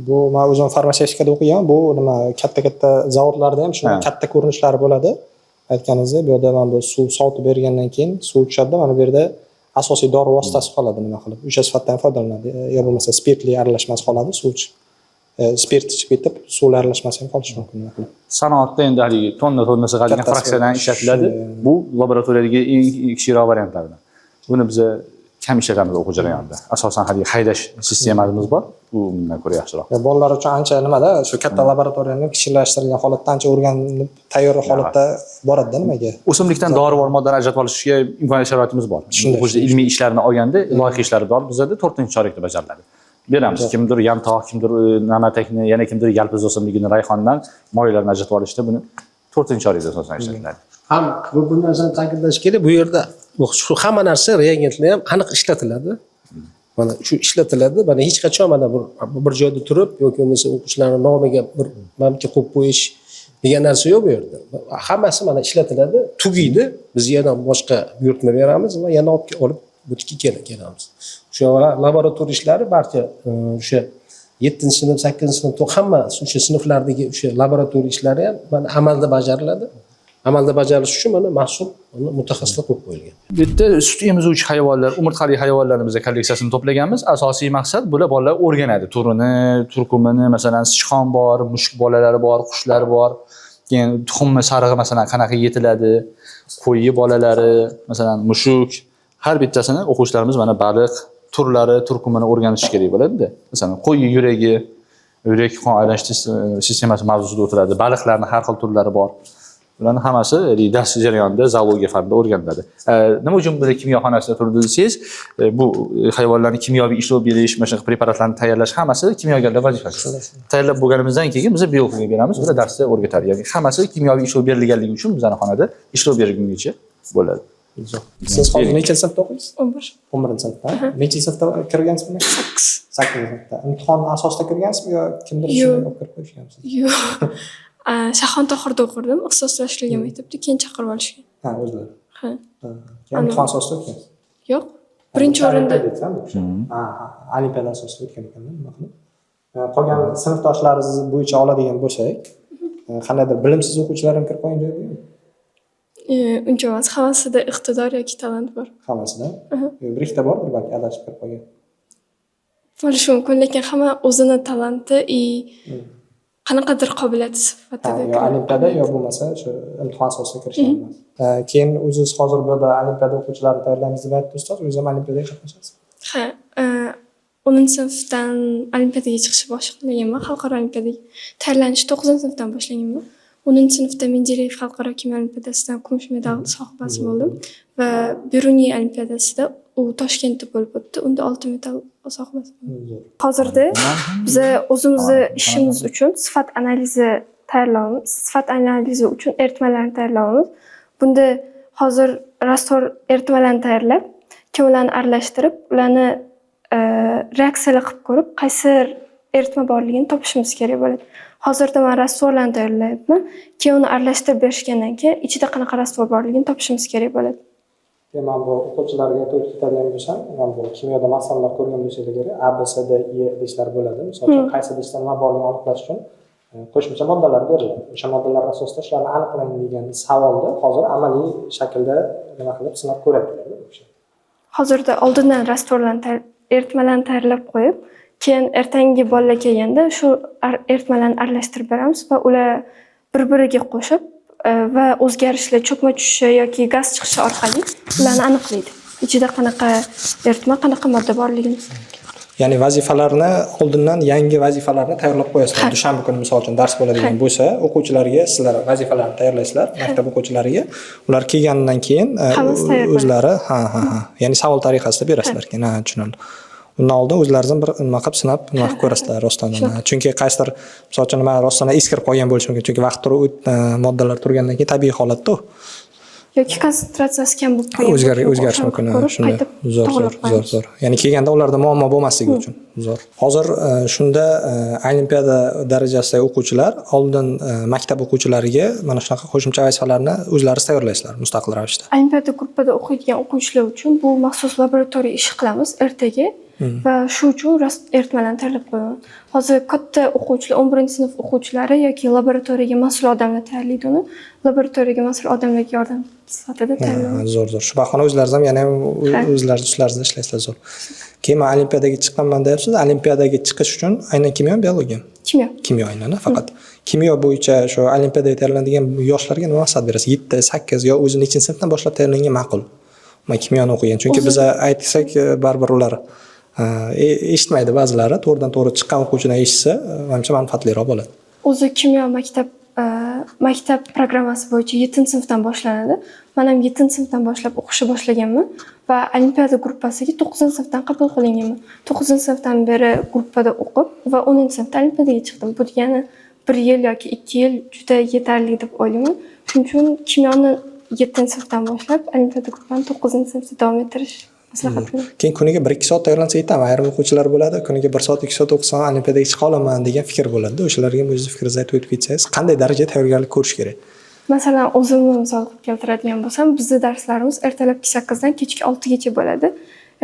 Bu men o'zim farmatsevtikada o'qigan, bu nima katta zavodlarda ham shunday katta ko'rinishlari bo'ladi. Aytganingizdek, bu yerda mana bu suv sovutib bergandan keyin suv tushadi, mana bu yerda asosiy dori vositasi qoladi nima qilib. O'sha sifatdan foydalanadi. Yo bo'lmasa spirtli aralashmasi qoladi, suv spirt chiqib ketib, suvlar aralashmasi ham qolishi mumkin. Sanoatda endi haligi tonna sig'adigan fraksiyadan ishlatiladi. Bu laboratoriyadagi eng kichikroq variantlardan. Buni biz kam ishlatamiz o'quv jarayonida. Asosan hali haydash sistemamiz bor. Bu bundan ko'ra yaxshiroq. Bolalar uchun ancha nimada shu katta laboratoriyani kichikllashtirilgan holatda ancha o'rganib tayyor holatda boradi nimaga? O'simlikdan dorivor moddalar ajratib olishga imkoniyat sharoitimiz bor. O'quvchi ilmiy ishlarni olganda loyiha ishlari bor. Bizda 4-chorakda bajariladi. Beramiz. Kimdir yantoq, kimdir namatakni, yana kimdir yalpiz o'simligini, rayhondan moyalarni ajratib olishda buni 4-chorakda asosan ishlatiladi. Ham bu narsani ta'kidlash kerak. Bu yerda shu hamma narsa reagentlar ham aniq ishlatiladi. Mana shu ishlatiladi. Mana hech qachon mana bir joyda turib yoki bo'lmasa o'quvchilarning nomiga bir mamka qo'yib qo'yish degan narsa yo'q bu yerda. Hammasi mana ishlatiladi, tugaydi. Biz yana boshqa buyurtma beramiz va yana olib butikka kelamiz. O'sha laboratoriya ishlari barcha o'sha 7-sinf, 8-sinf hamma o'sha sinflardagi o'sha laboratoriya ishlari ham mana amalda bajariladi. Amalda bajarilishi uchun mana mahsul mutaxassislar qo'yib qo'yilgan. Bu yerda sut emizuvchi hayvonlar, umurtqali hayvonlarimizni kolleksiyasini to'plaganmiz. Asosiy maqsad bular bolalar o'rganadi. Turini, turkumini, masalan, sichqon bor, mushuk bolalari bor, qushlar bor. Keyin tuxumni sarig'i masalan qanaqa yetiladi, qo'yi bolalari, masalan, mushuk. Har bittasini o'quvchilarimiz mana baliq turlari, turkumini o'rganishi kerak bo'ladi-da. Masalan, qo'yi yuragi, yurak qon aylanish sistemasi mavzusida o'tiladi. Baliqlarning har xil turlari bor. Bularning hammasi dars jarayonida zoologiya fanida o'rganiladi. Nima uchun buni kimyoxonasida turdi desangiz, bu hayvonlarni kimyoviy ishlov berish, mana shunday preparatlarni tayyorlash hammasi kimyogarlar vazifasi. Tayyorlab bo'lganimizdan keyin biz biologga beramiz, ular darsda o'rgatadi. Ya'ni hammasi kimyoviy ishlov berilganligi uchun bizning xonada ishlov berilguncha bo'ladi. Siz hozir nechanchi sinfda o'qiysiz? 11. 11-sinfda. Nechanchi sinfda kirgansizmi? 8-sinfda. Imtihon asosida kirgansizmi yo kimdir shunday olib kirib qo'yishganmisiz? Yo'q. Shahontohurda o'qirdim, ixtisoslashtirilgan maktabda, keyin chaqirib olishgan. Ha, o'zlari. Ha. Keyin imtihon asosida o'tgansiz. Yo'q. Birinchi o'rinda. Ha, olimpiada asosida o'tgan ekanman, nima qilib. Qolgan sinfdoshlaringiz bo'yicha oladigan bo'lsak, qandaydir bilimsiz o'quvchilar ham kirib qolgan joy bormi? Uncha emas, hammasida iqtidor yoki talant bor. Hammasida? Bir ikkita bordir balki adashib kirib qolgan. Bo'lishi mumkin, lekin hamma o'zini talanti qanaqadir qobiliyati sifatida. Yo olimpiada yo bo'lmasa shu imtihon asosida kirishgan emas. Keyin o'zingiz hozir bu yerda olimpiada o'quvchilarini tayyorlaymiz deb aytdi ustoz, o'zingiz ham olimpiadaga qatnashasiz? Ha, 10-sinfdan olimpiadaga chiqishni boshlaganman, xalqaro olimpiadaga tayyorlanish 9-sinfdan boshlaganman. 10-sinfda Mendeleyev xalqaro kimyo olimpiadasidan kumush medal sohibasi bo'ldim va Beruniy olimpiadasida u Toshkentda bo'lib o'tdi. Unda oltin medal sohibasi bo'ldim. Hozirda biz o'zimizni ishimiz uchun sifat analizi tayyorlaymiz. Sifat analizi uchun eritmalarni tayyorlaymiz. Bunda hozir rastor eritmalarni tayyorlab, keyin ularni aralashtirib, ularni reaksiyalar qilib ko'rib, qaysi eritma borligini topishimiz kerak bo'ladi. Hozirda men rastvorlarni tayyorlayapman. Keyin uni aralashtirib berishgandan keyin ichida qanaqa rastvor borligini topishimiz kerak bo'ladi. Men bu o'quvchilarga to'g'ri ketadigan bo'lsam, men bu kimyoda masalalar ko'rgan bo'lsangiz kerak, A, B, C, D, E idishlar bo'ladi. Masalan, qaysi idishda nima borligini aniqlash uchun qo'shimcha moddalar beriladi. O'sha moddalar asosida shularni aniqlang degan savolni hozir amaliy shaklda nima qilib sinab ko'ryaptilar o'sha. Hozirda oldindan rastvorlarni eritmalarni tayyorlab qo'yib, keyin ertangi bolalar kelganda shu eritmalarni aralashtirib beramiz va ular bir-biriga qo'shib va o'zgarishlar, cho'kma tushishi yoki gaz chiqishi orqali ularni aniqlaydi. Ichida qanaqa eritma, qanaqa modda borligini. Ya'ni vazifalarni oldindan yangi vazifalarni tayyorlab qo'yasizlar. Dushanba kuni misol uchun dars bo'ladigan bo'lsa, o'quvchilarga sizlar vazifalarni tayyorlaysizlar, maktab o'quvchilariga. Ular kelgandan keyin o'zlari ya'ni savol tariqasida berasizlar keyin, tushundim. Undan oldin o'zlaringiz bir nima qilib sinab, nima qilib ko'rasizlar rostdan. Chunki qaysidir misol uchun nima rostdan eskirib qolgan bo'lishi mumkin. Chunki vaqt turib moddalar turgandan keyin tabiiy holatda yoki konsentratsiyasi kam bo'lib qolgan. O'zgarish mumkin. Shunday. Zo'r. Ya'ni kelganda ularda muammo bo'lmasligi uchun zo'r. Hozir shunda olimpiada darajasidagi o'quvchilar oldin maktab o'quvchilariga mana shunaqa qo'shimcha vazifalarni o'zlaringiz tayyorlaysizlar mustaqil ravishda. Olimpiada guruhida o'qiydigan o'quvchilar uchun bu maxsus laboratoriya ish qilamiz ertaga. Va shu uchun eritmalarni tayyorlab qo'yaman. Hozir katta o'quvchilar, 11-sinf o'quvchilari yoki laboratoriyaga mas'ul odamlar tayyorlaydi uni. Laboratoriyaga mas'ul odamlarga yordam sifatida tayyorlayman. Zo'r. Shu bahona o'zlaringiz ham yana o'zlaringizda ishlaysizlar zo'r. Keyin olimpiadaga chiqqanman deyapsiz. Olimpiadaga chiqish uchun aynan kimyo, biologiya? Kimyo aynan faqat. Kimyo bo'yicha shu olimpiadaga tayyorlanadigan yoshlarga nima maslahat berasiz? 7, 8 yo o'zi nechinchi sinfdan boshlab tayyorlangan ma'qul? Men kimyoni o'qigan. Chunki biz aytsak baribir ular eshitmaydi ba'zilari. To'g'ridan to'g'ri chiqqan o'quvchidan eshitsa, menimcha manfaatliroq bo'ladi. O'zi kimyo maktab programmasi bo'yicha 7-sinfdan boshlanadi. Men ham 7-sinfdan boshlab o'qishni boshlaganman va olimpiada gruppasiga 9-sinfdan qabul qilinganman. 9-sinfdan beri gruppada o'qib va 10-sinfda olimpiadaga chiqdim. Bu degani 1 yil yoki 2 yil juda yetarli deb o'ylayman. Shuning uchun kimyoni 7-sinfdan boshlab olimpiada gruppani 9-sinfda davom ettirish maslahat beraman. Keyin kuniga 1-2 soat tayyorlansa yetadi. Ayrim o'quvchilar bo'ladi, kuniga 1 soat 2 soat o'qisam olimpiadaga chiqa olaman degan fikr bo'ladi. O'shalarga o'zingiz fikringizni aytib o'tib ketsangiz, qanday darajada tayyorgarlik ko'rish kerak? Masalan, o'zimni misol qilib keltiradigan bo'lsam, bizning darslarimiz ertalabki 8 dan kechki 6 gacha bo'ladi.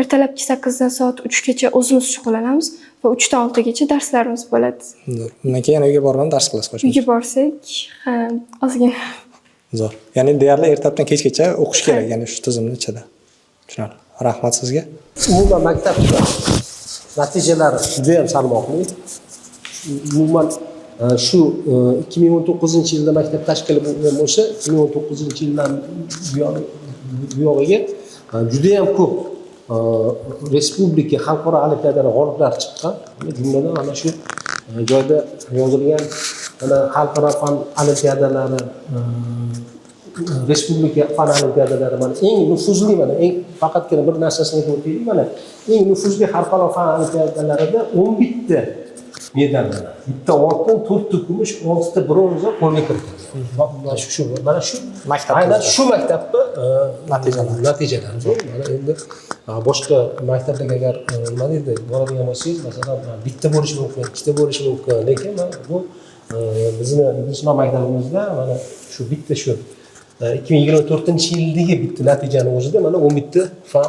Ertalabki 8 dan soat 3 gacha o'zimiz shug'ullanamiz va 3 dan 6 gacha darslarimiz bo'ladi. Undan keyin uyga borib dars qilasiz qo'shimcha. Uyga borsak, ozgina Zo'r. Ya'ni deyarli ertalabdan kechgacha o'qish kerak, ya'ni shu tizimning ichida. Tushunarli. Rahmat sizga. Umuman maktabda natijalari juda ham salmoqli. Umuman shu 2019-yilda maktab tashkil bo'lgan bo'lsa, 2019-yildan buyog'iga juda ham ko'p respublika xalqaro olimpiadalar g'oliblari chiqqan. Jumladan mana shu joyda yozilgan mana xalqaro fan olimpiadalari, respublika fan olimpiadalari mana eng nufuzli, mana eng faqatgina bir narsasini aytib o'taylik, mana eng nufuzli xalqaro fan olimpiadalarida 11 ta medal, 1 ta oltin, 4 ta kumush, 6 ta bronza qo'lga kiritilgan. Mana shu maktab, aynan shu maktabda natijalar. Mana endi boshqa maktablarga agar nima deydi, boradigan bo'lsangiz, masalan, bitta bo'lishi mumkin, ikkita bo'lishi mumkin, lekin bu bizni Hindiston maktabimizda mana shu bitta shu 2024-yildagi bitta natijani o'zida mana 11 ta fan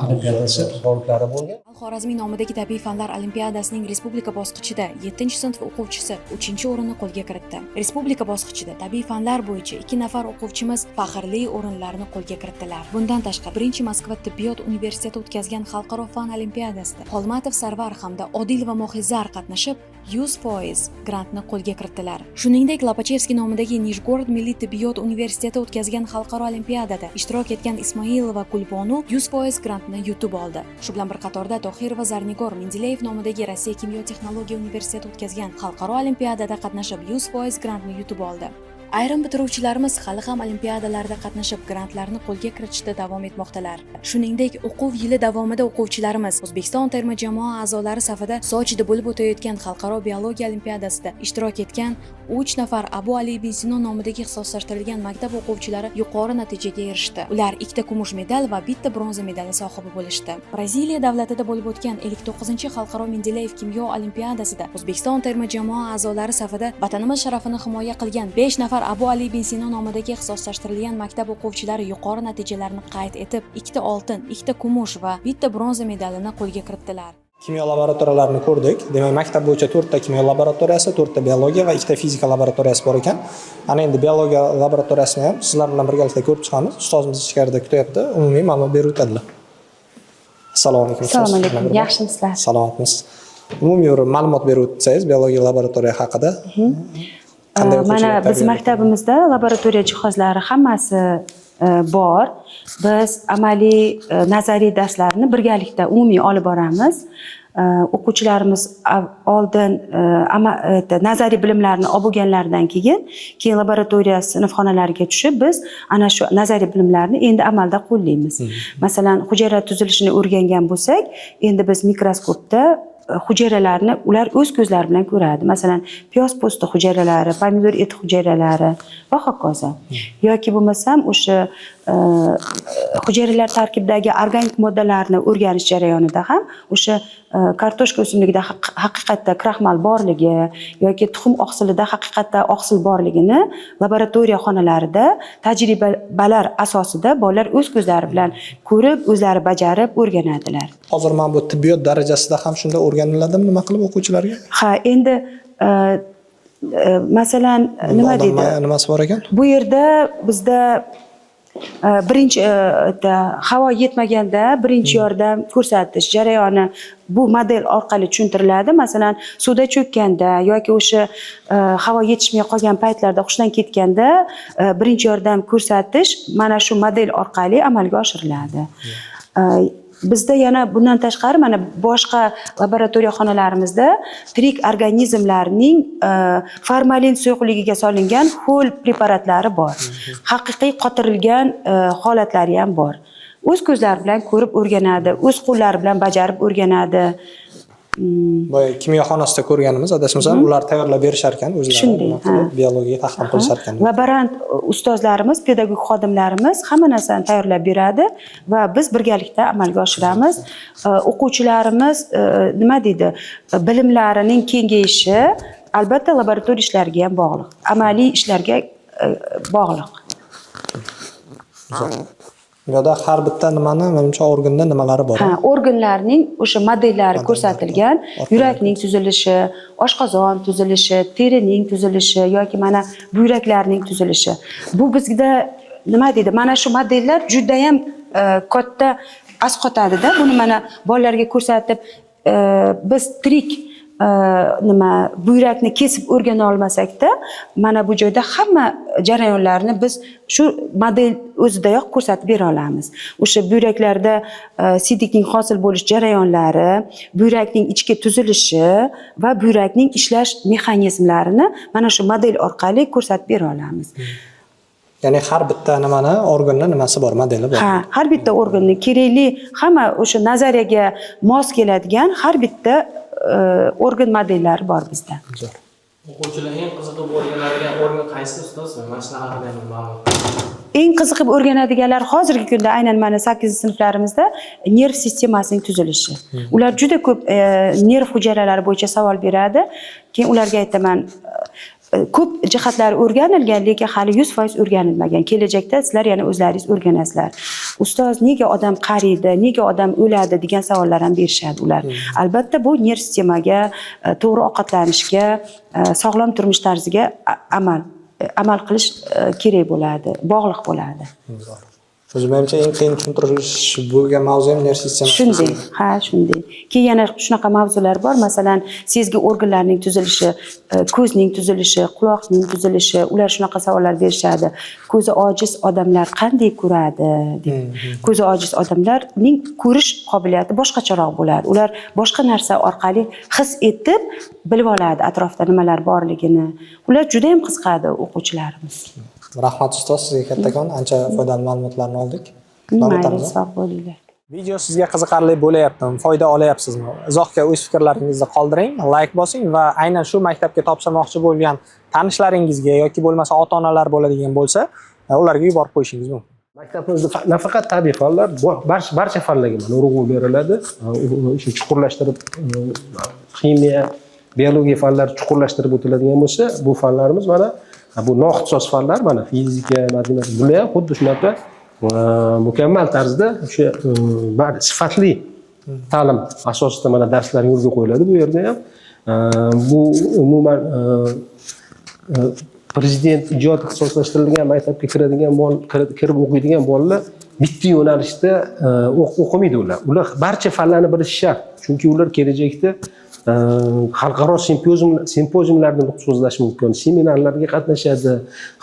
olimpiadasi g'oliblari bo'lgan. Xorazmiy nomidagi tabiiy fanlar olimpiadasining respublika bosqichida 7-sinf o'quvchisi 3-o'rinni qo'lga kiritdi. Respublika bosqichida tabiiy fanlar bo'yicha 2 nafar o'quvchimiz faxrli o'rinlarni qo'lga kiritdilar. Bundan tashqari, birinchi Moskva tibbiyot universiteti o'tkazgan xalqaro fan olimpiadasida Xolmatov Sarvar hamda Odil va Mohizar qatnashib 100% grantni qo'lga kiritdilar. Shuningdek, Lopachevskiy nomidagi Nijgorod milliy tibbiyot universiteti o'tkazgan xalqaro olimpiadada ishtirok etgan Ismoilova Gulbonu 100% grantni yutib oldi. Shu bilan bir qatorda Tohir va Zarnigor Mendeleyev nomidagi Rossiya kimyo texnologiya universiteti o'tkazgan xalqaro olimpiadada qatnashib 100% grantni yutib oldi. Ayrim bitiruvchilarimiz hali ham olimpiadalarda qatnashib grantlarni qo'lga kiritishda davom etmoqdalar. Shuningdek, o'quv yili davomida o'quvchilarimiz O'zbekiston terma jamoa a'zolari safida Sochida bo'lib o'tayotgan xalqaro biologiya olimpiadasida ishtirok etgan 3 nafar Abu Ali ibn Sino nomidagi ixtisoslashtirilgan maktab o'quvchilari yuqori natijaga erishdi. Ular 2 ta kumush medal va 1 ta bronza medali sohibi bo'lishdi. Braziliya davlatida bo'lib o'tgan 59-xalqaro Mendeleyev kimyo olimpiadasida O'zbekiston terma jamoa a'zolari safida vatanimiz sharafini himoya qilgan 5 nafar Abu Ali ibn Sino nomidagi ixtisoslashtirilgan maktab o'quvchilari yuqori natijalarni qayd etib, 2 ta oltin, 2 ta kumush va 1 ta bronza medalini qo'lga kiritdilar. Kimyo laboratoriyalarini ko'rdik. Demak, maktab bo'yicha 4 ta kimyo laboratoriyasi, 4 ta biologiya va 2 ta fizika laboratoriyasi bor ekan. Ana endi biologiya laboratoriyasini ham sizlar bilan birgalikda ko'rib chiqamiz. Ustozimiz ichkarida kutyapti. Umumiy ma'lumot berib o'tadilar. Assalomu alaykum. Assalomu alaykum. Yaxshimisizlar? Salomatmisiz. Umumiy bir ma'lumot berib o'tsangiz biologiya laboratoriya haqida. Mana biz maktabimizda laboratoriya jihozlari hammasi bor. Biz amaliy nazariy darslarni birgalikda umumiy olib boramiz. O'quvchilarimiz oldin nazariy bilimlarni olib bo'lganlaridan keyin laboratoriya sinfxonalariga tushib biz ana shu nazariy bilimlarni endi amalda qo'llaymiz. Masalan, hujayra tuzilishini o'rgangan bo'lsak, endi biz mikroskopda hujayralarni ular o'z ko'zlari bilan ko'radi. Masalan, piyoz po'sti hujayralari, pomidor eti hujayralari va hokazo. Yoki bo'lmasam o'sha hujayralar tarkibidagi organik moddalarni o'rganish jarayonida ham o'sha kartoshka o'simligida haqiqatda kraxmal borligi yoki tuxum oqsilida haqiqatda oqsil borligini laboratoriya xonalarida tajribalar asosida bolalar o'z ko'zlari bilan ko'rib, o'zlari bajarib o'rganadilar. Hozir mana bu tibbiyot darajasida ham shunda o'rganiladimi, nima qilib o'quvchilarga? Ha, endi masalan nima deydi? Nimasi bor ekan? Bu yerda bizda birinchi havo yetmaganda birinchi yordam ko'rsatish jarayoni bu model orqali tushuntiriladi. Masalan, suvda cho'kkanda yoki o'sha havo yetishmay qolgan paytlarda hushdan ketganda birinchi yordam ko'rsatish mana shu model orqali amalga oshiriladi. Bizda yana bundan tashqari mana boshqa laboratoriya xonalarimizda tirik organizmlarning formalin suyuqligiga solingan ho'l preparatlari bor. Haqiqiy qotirilgan holatlari ham bor. O'z ko'zlari bilan ko'rib o'rganadi, o'z qo'llari bilan bajarib o'rganadi. Boya kimyoxonasida ko'rganimiz, adashmasam, ular tayyorlab berishar ekan o'zlari, biologiya tahlil qilishar ekan. Laborant ustozlarimiz, pedagog xodimlarimiz hamma narsani tayyorlab beradi va biz birgalikda amalga oshiramiz. O'quvchilarimiz nima deydi, bilimlarining kengayishi albatta laboratoriya ishlariga ham bog'liq, amaliy ishlarga bog'liq. Yo'da har bitta nimani, menimcha organda nimalari bor? Organlarning o'sha modellari ko'rsatilgan, yurakning tuzilishi, oshqozon tuzilishi, terining tuzilishi yoki mana buyraklarning tuzilishi. Bu bizda nima deydi? Mana shu modellar juda ham katta asqotadi-da. Buni mana bolalarga ko'rsatib, biz tirik buyrakni kesib o'rgana olmasak-da, mana bu joyda hamma jarayonlarni biz shu model o'zidayoq ko'rsatib bera olamiz. O'sha buyraklarda siydikning hosil bo'lish jarayonlari, buyrakning ichki tuzilishi va buyrakning ishlash mexanizmlarini mana shu model orqali ko'rsatib bera olamiz. Ya'ni har bitta nimani, organning nimasi bor, modeli bor. Har bitta organning kerakli, hamma o'sha nazariyaga mos keladigan har bitta organ modellari bor bizda. O'quvchilar eng qiziqib o'rganadigan organ qaysi ustoz? Mana shunaqa haqida ma'lumot. Eng qiziqib o'rganadiganlar hozirgi kunda aynan mana 8-sinflarimizda nerv sistemasining tuzilishi. Ular juda ko'p nerv hujayralari bo'yicha savol beradi. Keyin ularga aytaman, ko'p jihatlari o'rganilgan, lekin hali 100% o'rganilmagan. Kelajakda sizlar yana o'zlaringiz o'rganasizlar. Ustoz, nega odam qariydi, nega odam o'ladi degan savollar ham berishadi ular. Albatta bu nerv sistemaga, to'g'ri ovqatlanishga, sog'lom turmush tarziga amal qilish kerak bo'ladi, bog'liq bo'ladi. O'zi menimcha eng qiyin tushuntirish bo'lgan mavzu ham nerv sistemasi. Shunday, shunday. Keyin yana shunaqa mavzular bor, masalan, sezgi organlarining tuzilishi, ko'zning tuzilishi, quloqning tuzilishi, ular shunaqa savollar berishadi. Ko'zi ojiz odamlar qanday ko'radi deb. Ko'zi ojiz odamlarning ko'rish qobiliyati boshqacharoq bo'ladi. Ular boshqa narsa orqali his etib bilib oladi atrofda nimalar borligini. Ular juda ham qiziqadi o'quvchilarimiz. Rahmat ustoz, sizga kattakon, ancha foydali ma'lumotlarni oldik. Mayli, sog' bo'linglar. Video sizga qiziqarli bo'layaptimi? Foyda olayapsizmi? Izohga o'z fikrlaringizni qoldiring, like bosing va aynan shu maktabga topshirmoqchi bo'lgan tanishlaringizga yoki bo'lmasa ota-onalar bo'ladigan bo'lsa, ularga yuborib qo'yishingiz mumkin. Maktabimizda nafaqat tabiiy fanlar, barcha fanlarga mana urg'u beriladi. O'sha chuqurlashtirib ximiya, biologiya fanlari chuqurlashtirib o'tiladigan bo'lsa, bu fanlarimiz mana bu noixtisos fanlar, mana fizika, matematika, bular ham xuddi shunaqa mukammal tarzda o'sha sifatli ta'lim asosida mana darslar yo'lga qo'yiladi bu yerda ham. Bu umuman prezident ijod ixtisoslashtirilgan maktabga kirib o'qiydigan bolalar bitta yo'nalishda o'qimaydi ular. Ular barcha fanlarni bilishi shart. Chunki ular kelajakda xalqaro simpoziumlarda nutq so'zlash mumkin, seminarlarga qatnashadi,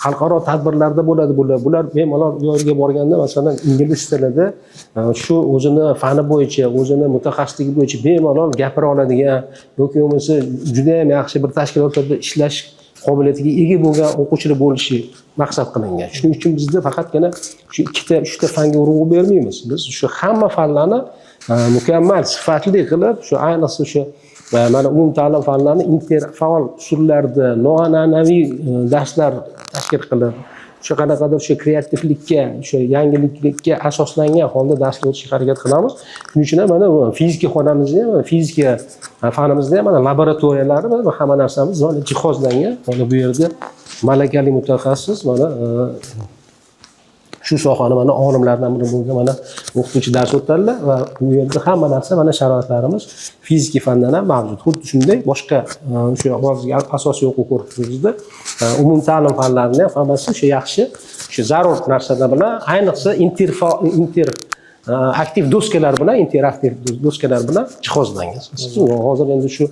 xalqaro tadbirlarda bo'ladi bular. Bular bemalol u yerga borganda, masalan, ingliz tilida shu o'zini fani bo'yicha, o'zini mutaxassisligi bo'yicha bemalol gapira oladigan yoki bo'lmasa juda ham yaxshi bir tashkilotlarda ishlash qobiliyatiga ega bo'lgan o'quvchilar bo'lishi maqsad qilingan. Shuning uchun bizda faqatgina shu 2-3 fanga urg'u bermaymiz. Biz shu hamma fanlarni mukammal, sifatli qilib, shu ayniqsa shu mana umumta'lim fanlarini interfaol usullarda noan'anaviy darslar tashkil qilib, shu qanaqadir shu kreativlikka, shu yangilikka asoslangan holda darslar o'tishga harakat qilamiz. Shuning uchun ham mana fizika xonamizda ham, fizika fanimizda ham mana laboratoriyalari va hamma narsamiz mana jihozlangan. Mana bu yerda malakali mutaxassis mana shu sohani mana olimlardan biri bo'lgan mana o'qituvchi dars o'tadilar va bu yerda hamma narsa mana sharoitlarimiz fizika fandan ham mavjud. Xuddi shunday boshqa o'sha hozirgi asosiy o'quv korpusimizda umumta'lim fanlarini ham hammasi o'sha yaxshi, o'sha zarur narsalar bilan, ayniqsa aktiv doskalar bilan, interaktiv doskalar bilan jihozlangan. Hozir endi shu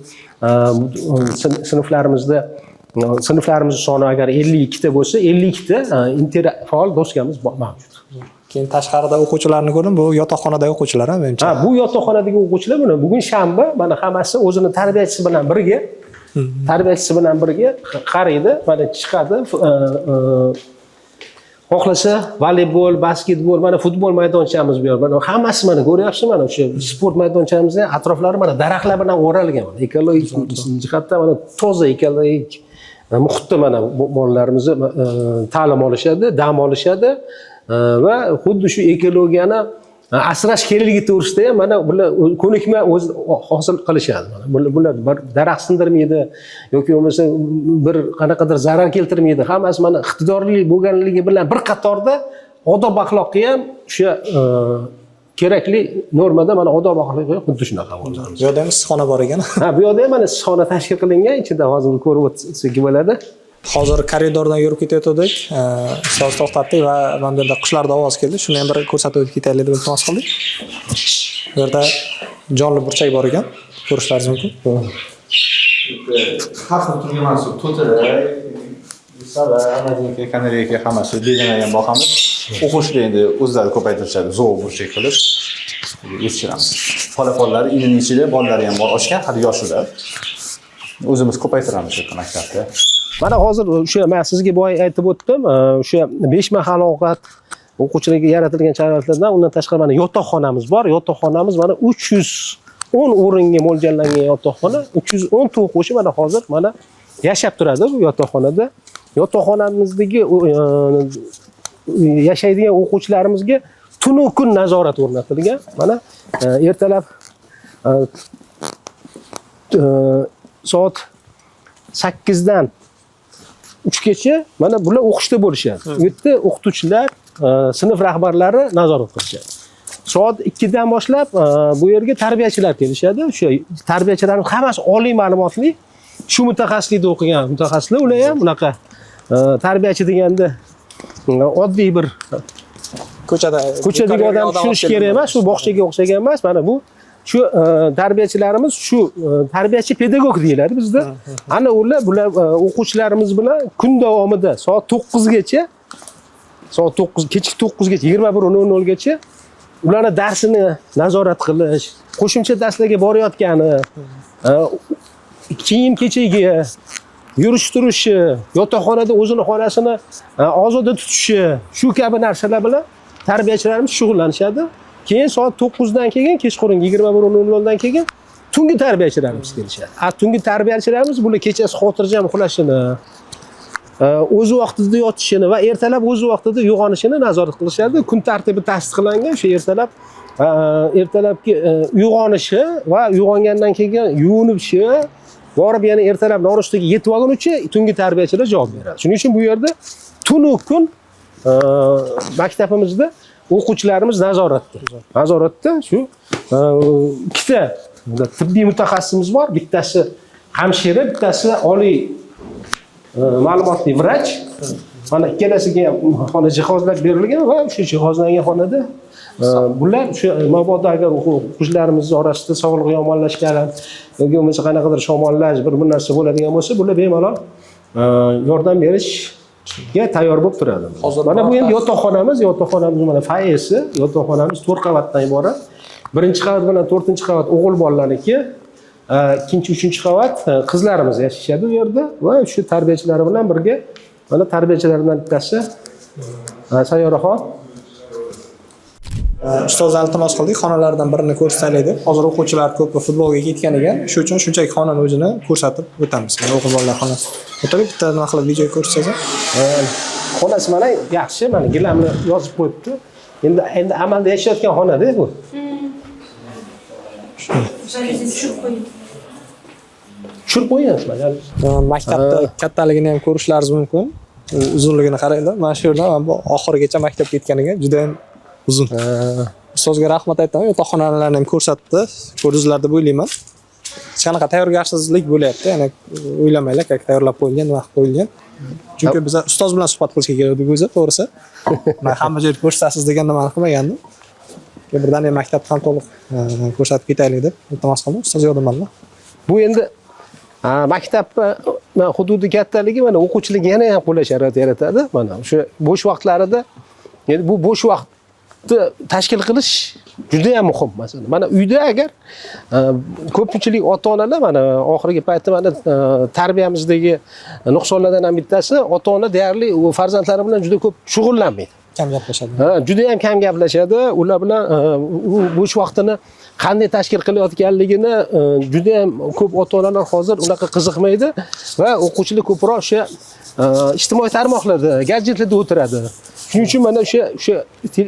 sinflarimiz soni agar 52 ta bo'lsa, 52 ta faol doskamiz mavjud. Keyin tashqarida o'quvchilarni ko'rdim, bu yotoqxonadagi o'quvchilar ham menimcha. Bu yotoqxonadagi o'quvchilar bugun shanba, mana hammasi o'zini tarbiyachisi bilan birga qaraydi, mana chiqadi, xohlasa voleybol, basketbol, mana futbol maydonchamiz bu yer. Mana hammasi mana ko'ryapsiz, mana o'sha sport maydonchamizni atroflari mana daraxtlar bilan o'ralgan. Ekologik jihatdan mana toza ekologik muhitda mana bolalarimiz ta'lim olishadi, dam olishadi va xuddi shu ekologiyani asrash kerakligi to'g'risida ham mana bular ko'nikma o'z hosil qilishadi. Bular bir daraxt sindirmaydi yoki bo'lmasa bir qanaqadir zarar keltirmaydi. Hammasi mana iqtidorli bo'lganligi bilan bir qatorda odob axloqqa ham o'sha kerakli normada mana odob axloqqa xuddi shunaqa bo'ladi. Bu yerda ham issiqxona bor ekan. Bu yerda ham mana issiqxona tashkil qilingan, ichida hozir ko'rib o'tsak bo'ladi. Hozir koridordan yurib ketayotgandik, ustoz to'xtatdik va mana bu yerda qushlarning ovozi keldi. Shuni ham bir ko'rsatib o'tib ketaylik deb iltimos qildik. Bu yerda jonli burchak bor ekan, ko'rishlaringiz mumkin. Har xil turga mansub to'tira, sala, anadika, kanariyka hammasi belgilangan boqamiz. O'quvchilar endi o'zlari ko'paytirishadi, zo'r burchak qilib yetishtiramiz. Polaponlar ilning ichida bolalari ham bor, ochgan, hali yosh ular. O'zimiz ko'paytiramiz shu maktabda. Mana hozir o'sha men sizga boya aytib o'tdim, o'sha 5 mahal ovqat o'quvchilarga yaratilgan sharoitlardan undan tashqari mana yotoqxonamiz bor. Yotoqxonamiz mana 310 o'ringa mo'ljallangan yotoqxona. 310 ta o'quvchi mana hozir mana yashab turadi bu yotoqxonada. Yotoqxonamizdagi yashaydigan o'quvchilarimizga tunu kun nazorat o'rnatilgan. Mana ertalab soat 8 dan 3 gacha mana bular o'qishda bo'lishadi. Bu yerda o'qituvchilar, sinf rahbarlari nazorat qilishadi. Soat 2 dan boshlab bu yerga tarbiyachilar kelishadi. O'sha tarbiyachilarning hammasi oliy ma'lumotli, shu mutaxassislikda o'qigan mutaxassislar. Ular ham bunaqa tarbiyachi deganda oddiy bir ko'chadagi odam tushunish kerak emas, shu bog'chaga o'xshagan emas. Mana bu shu tarbiyachilarimiz shu tarbiyachi pedagog deyiladi bizda. Ana ular o'quvchilarimiz bilan kun davomida soat 9 gacha, soat 9 kechki 9 gacha 21:00 gacha ularning darsini nazorat qilish, qo'shimcha darslarga borayotgani, kiyim kechagi, yurish turishi, yotoqxonada o'zini xonasini ozoda tutishi, shu kabi narsalar bilan tarbiyachilarimiz shug'ullanishadi. Keyin soat 9 dan keyin kechqurun 21:00 dan keyin tungi tarbiyachilarimiz kelishadi. Tungi tarbiyachilarimiz bular kechasi xotirjam uxlashini, o'z vaqtida yotishini va ertalab o'z vaqtida uyg'onishini nazorat qilishadi. Kun tartibi tasdiqlangan, o'sha ertalabki uyg'onishi va uyg'ongandan keyin yuvinishi, borib yana ertalab nonushtaga yetib olgunicha tungi tarbiyachilar javob beradi. Shuning uchun bu yerda tunu kun maktabimizda o'quvchilarimiz nazoratda shu ikkita tibbiy mutaxassisimiz bor. Bittasi hamshira, bittasi oliy ma'lumotli vrach. Mana ikkalasiga xona jihozlab berilgan va shu jihozlangan xonada bular shu mabodo agar o'quvchilarimiz orasida sog'lig'i yomonlashgan yoki bo'lmasa qanaqadir shamollash bir narsa bo'ladigan bo'lsa, bular bemalol yordam berishga tayyor bo'lib turadi. Mana bu endi yotoqxonamiz mana foyesi, yotoqxonamiz 4 qavatdan iborat. Birinchi qavat bilan 4-qavat o'g'il bolalarniki, ikkinchi, 3-qavat qizlarimiz yashashadi bu yerda va shu tarbiyachilar bilan birga mana tarbiyachilardan bittasi Sayyoraxon. Ustozdan iltimos qildik, xonalardan birini ko'rsataylik deb. Hozir o'quvchilar ko'p futbolga ketgan ekan, shu uchun shunchaki xonani o'zini ko'rsatib o'tamiz. Mana o'g'il bolalar xonasi. O'tirib bitta nima qilib video ko'rsatsangiz. Xonasi mana yaxshi, mana gilamni yozib qo'yibdi. Endi amalda yashayotgan xonada bu. Tushirib qo'ygansizlar. Maktabda kattaligini ham ko'rishlaringiz mumkin. Uzunligini qaranglar. Mana shu yerdan oxirigacha maktabga ketganiga juda ham uzun. Ustozga rahmat aytaman. Yotoqxonalarni ham ko'rsatdi. Ko'rdingizlar deb o'ylayman. Hech qanaqa tayyorgarlik bo'lyapti. Ya'ni o'ylamanglar, qanday tayyorlab qo'yilgan, vaqt qo'yilgan. Chunki biz ustoz bilan suhbat qilishga keldik o'zi, to'g'risi. Men hamma joyda ko'rsatasiz degan nimani qilmagandim. Birdaniga maktabni ham to'liq ko'rsatib ketaylik deb iltimos qildim. Ustoz yordamimda. Bu endi maktab hududi kattaligi mana o'quvchilarga yana ham qulay sharoit yaratadi. Mana o'sha bo'sh vaqtlarida endi bu bo'sh vaqtni tashkil qilish juda ham muhim. Masalan, mana uyda agar ko'pchilik ota-onalar mana oxirgi paytda mana tarbiyamizdagi nuqsonlardan ham bittasi ota-ona deyarli farzandlari bilan juda ko'p shug'ullanmaydi. Kam gaplashadi. Juda ham kam gaplashadi. Ular bilan bo'sh vaqtini qanday tashkil qilayotganligini juda ham ko'p ota-onalar hozir unaqa qiziqmaydi va o'quvchilar ko'proq o'sha ijtimoiy tarmoqlarda, gadjetlarda o'tiradi. Shuning uchun mana o'sha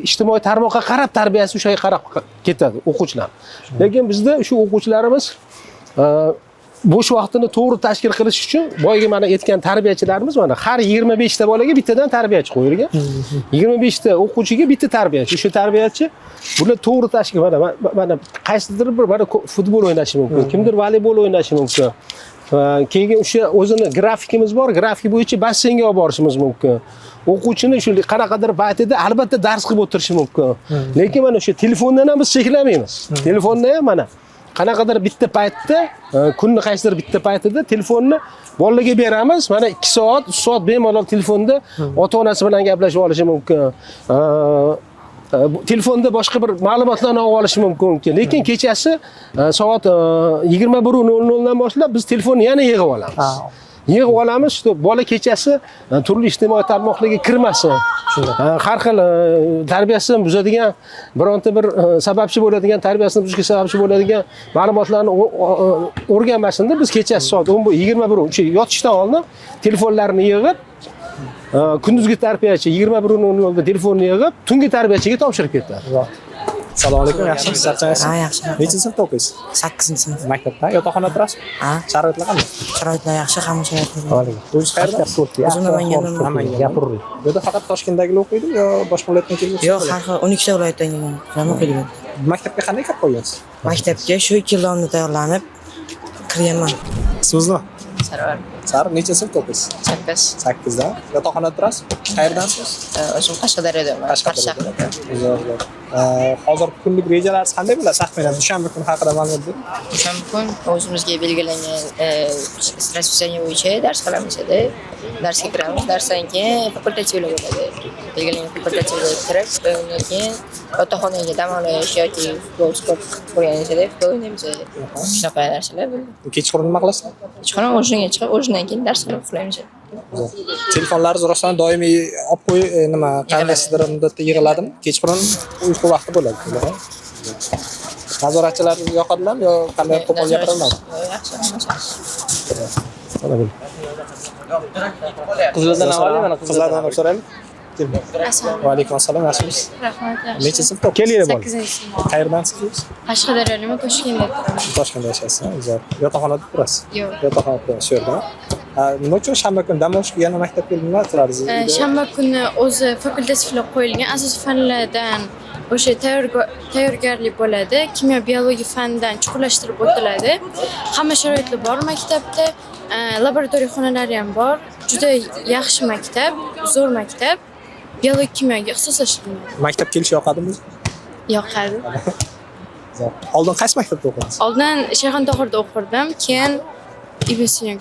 ijtimoiy tarmoqqa qarab tarbiyasi o'shaga qarab ketadi o'quvchilar. Lekin bizda shu o'quvchilarimiz bo'sh vaqtini to'g'ri tashkil qilish uchun boyagi mana aytgan tarbiyachilarimiz mana har 25 ta bolaga bittadan tarbiyachi qo'yilgan. 25 ta o'quvchiga bitta tarbiyachi. O'sha tarbiyachi buni to'g'ri tashkil mana qaysidir bir futbol o'ynashi mumkin, kimdir voleybol o'ynashi mumkin. Keyin o'sha o'zini grafikimiz bor, grafik bo'yicha basseynga olib borishimiz mumkin. O'quvchini shu qanaqadir paytida albatta dars qilib o'tirishi mumkin. Lekin mana o'sha telefondan ham biz cheklamaymiz. Telefonda ham mana qanaqadir bitta paytda, kunni qaysidir bitta paytida telefonni bolalarga beramiz. Mana 2 soat, 3 soat bemalol telefonda ota-onasi bilan gaplashib olishi mumkin. Telefonda boshqa bir ma'lumotlarni olib olishi mumkin. Lekin kechasi soat 21:00 dan boshlab biz telefonni yana yig'ib olamiz. Yig'ib olamiz, bola kechasi turli ijtimoiy tarmoqlarga kirmasin. Har xil tarbiyasini buzadigan, bironta bir sababchi bo'ladigan, tarbiyasini buzishga sababchi bo'ladigan ma'lumotlarni o'rganmasin-da. Biz kechasi soat 21:00 yotishdan oldin telefonlarini yig'ib, kunduzgi tarbiyachi 21:00 da telefonni yig'ib, tungi tarbiyachiga topshirib ketadi. Assalomu alaykum, yaxshimisiz? Charchamaysiz? Ha, yaxshi. Nechinchi sinfda o'qiysiz? 8-sinf. Maktabda, yotoqxonada turasizmi? Ha. Sharoitlar qanday? Sharoitlar yaxshi, hamma sharoitlar. O'zingiz qayerdan? O'zim Namangandan. Namangan. Gapiring. Bu yerda faqat Toshkentdagilar o'qiydimi yo boshqa viloyatdan kelgan? Yo'q, har xil 12 ta viloyatdan kelgan. Ham o'qiydi. Maktabga qanday kirib qolgansiz? Maktabga shu 2 yil davomida tayyorlanib kirganman. Ismingiz nima? Sarvar. Sar, necha sinfda o'qiysiz? 8. 8da. Yotoqxonada turasiz? Qayerdansiz? O'zim Qashqadaryodaman. Qashqadaryoda. Hozir kunlik rejalarsiz qanday bo'ladi? Taxminan dushanba kuni haqida ma'lumot bering. Dushanba kun o'zimizga belgilangan raspisiya bo'yicha dars qilamiz edi. Darsga kiramiz. Darsdan keyin fakultativlar bo'ladi. Belgilangan fakultativga kirib, undan keyin yotoqxonaga dam olish yoki futbol sport o'ynaymiz, futbol o'ynaymiz. Shunaqa narsalar bo'ladi. Kechqurun nima qilasizlar? Kechqurun o'shanga chiqib, o'shandan keyin dars qilib uxlaymiz. Telefonlaringiz rostdan doimiy olib qo'yib, nima qandaysidir muddatda yig'iladimi? Kechqurun uyqu vaqti bo'ladi. Nazoratchilar yoqadilarmi yo qanday qo'pol gapiriladi? Yaxshi. Qizlardan avval mana Qizlardan so'raylik. Assalomu Va alaykum assalom, yaxshimisiz? Rahmat. Necha sinfda o'qiysiz? Kelinglar bola. 8-sinf. Qayerdansizsiz? Qashqadaryodaman, Toshkentda turaman. Toshkentda yashaysiz, zo'r. Yotoqxonada turasiz? Yo'q. Yotoqxonada shu yerda. Nima uchun shanba kuni dam olishga yana maktabga nima qilardingiz? Shanba kuni o'zi fakultativlar qo'yilgan asosiy fanlardan o'sha tayyorgarlik bo'ladi. Kimyo, biologiya fanidan chuqurlashtirib o'tiladi. Hamma sharoitlar bor maktabda. Laboratoriya xonalari ham bor. Juda yaxshi maktab, zo'r maktab. Biologiya, kimyoga ixtisoslashtirilgan. Maktab kelish yoqadimi? Yoqadi. Oldin qaysi maktabda o'qidingiz? Oldin Shayxontohurda o'qirdim, keyin Ibn Sino.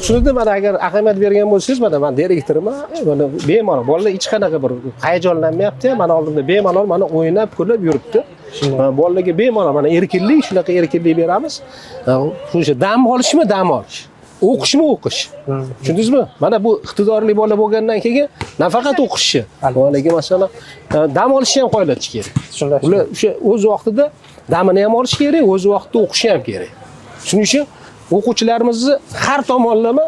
Shunda mana agar ahamiyat bergan bo'lsangiz, mana men direktorman, mana bemalol bolalar hech qanaqa bir hayajonlanmayapti, mana oldimda bemalol mana o'ynab, kulib yuribdi. Bolalarga bemalol mana erkinlik, shunaqa erkinlik beramiz. O'sha dam olishmi, dam olish. O'qishmi, o'qish. Tushundingizmi? Mana bu iqtidorli bola bo'lgandan keyin nafaqat o'qishi, bolaga masalan dam olishni ham qo'llash kerak. Ular o'sha o'z vaqtida damini ham olish kerak, o'z vaqtida o'qishi ham kerak. Shuning uchun o'quvchilarimizni har tomonlama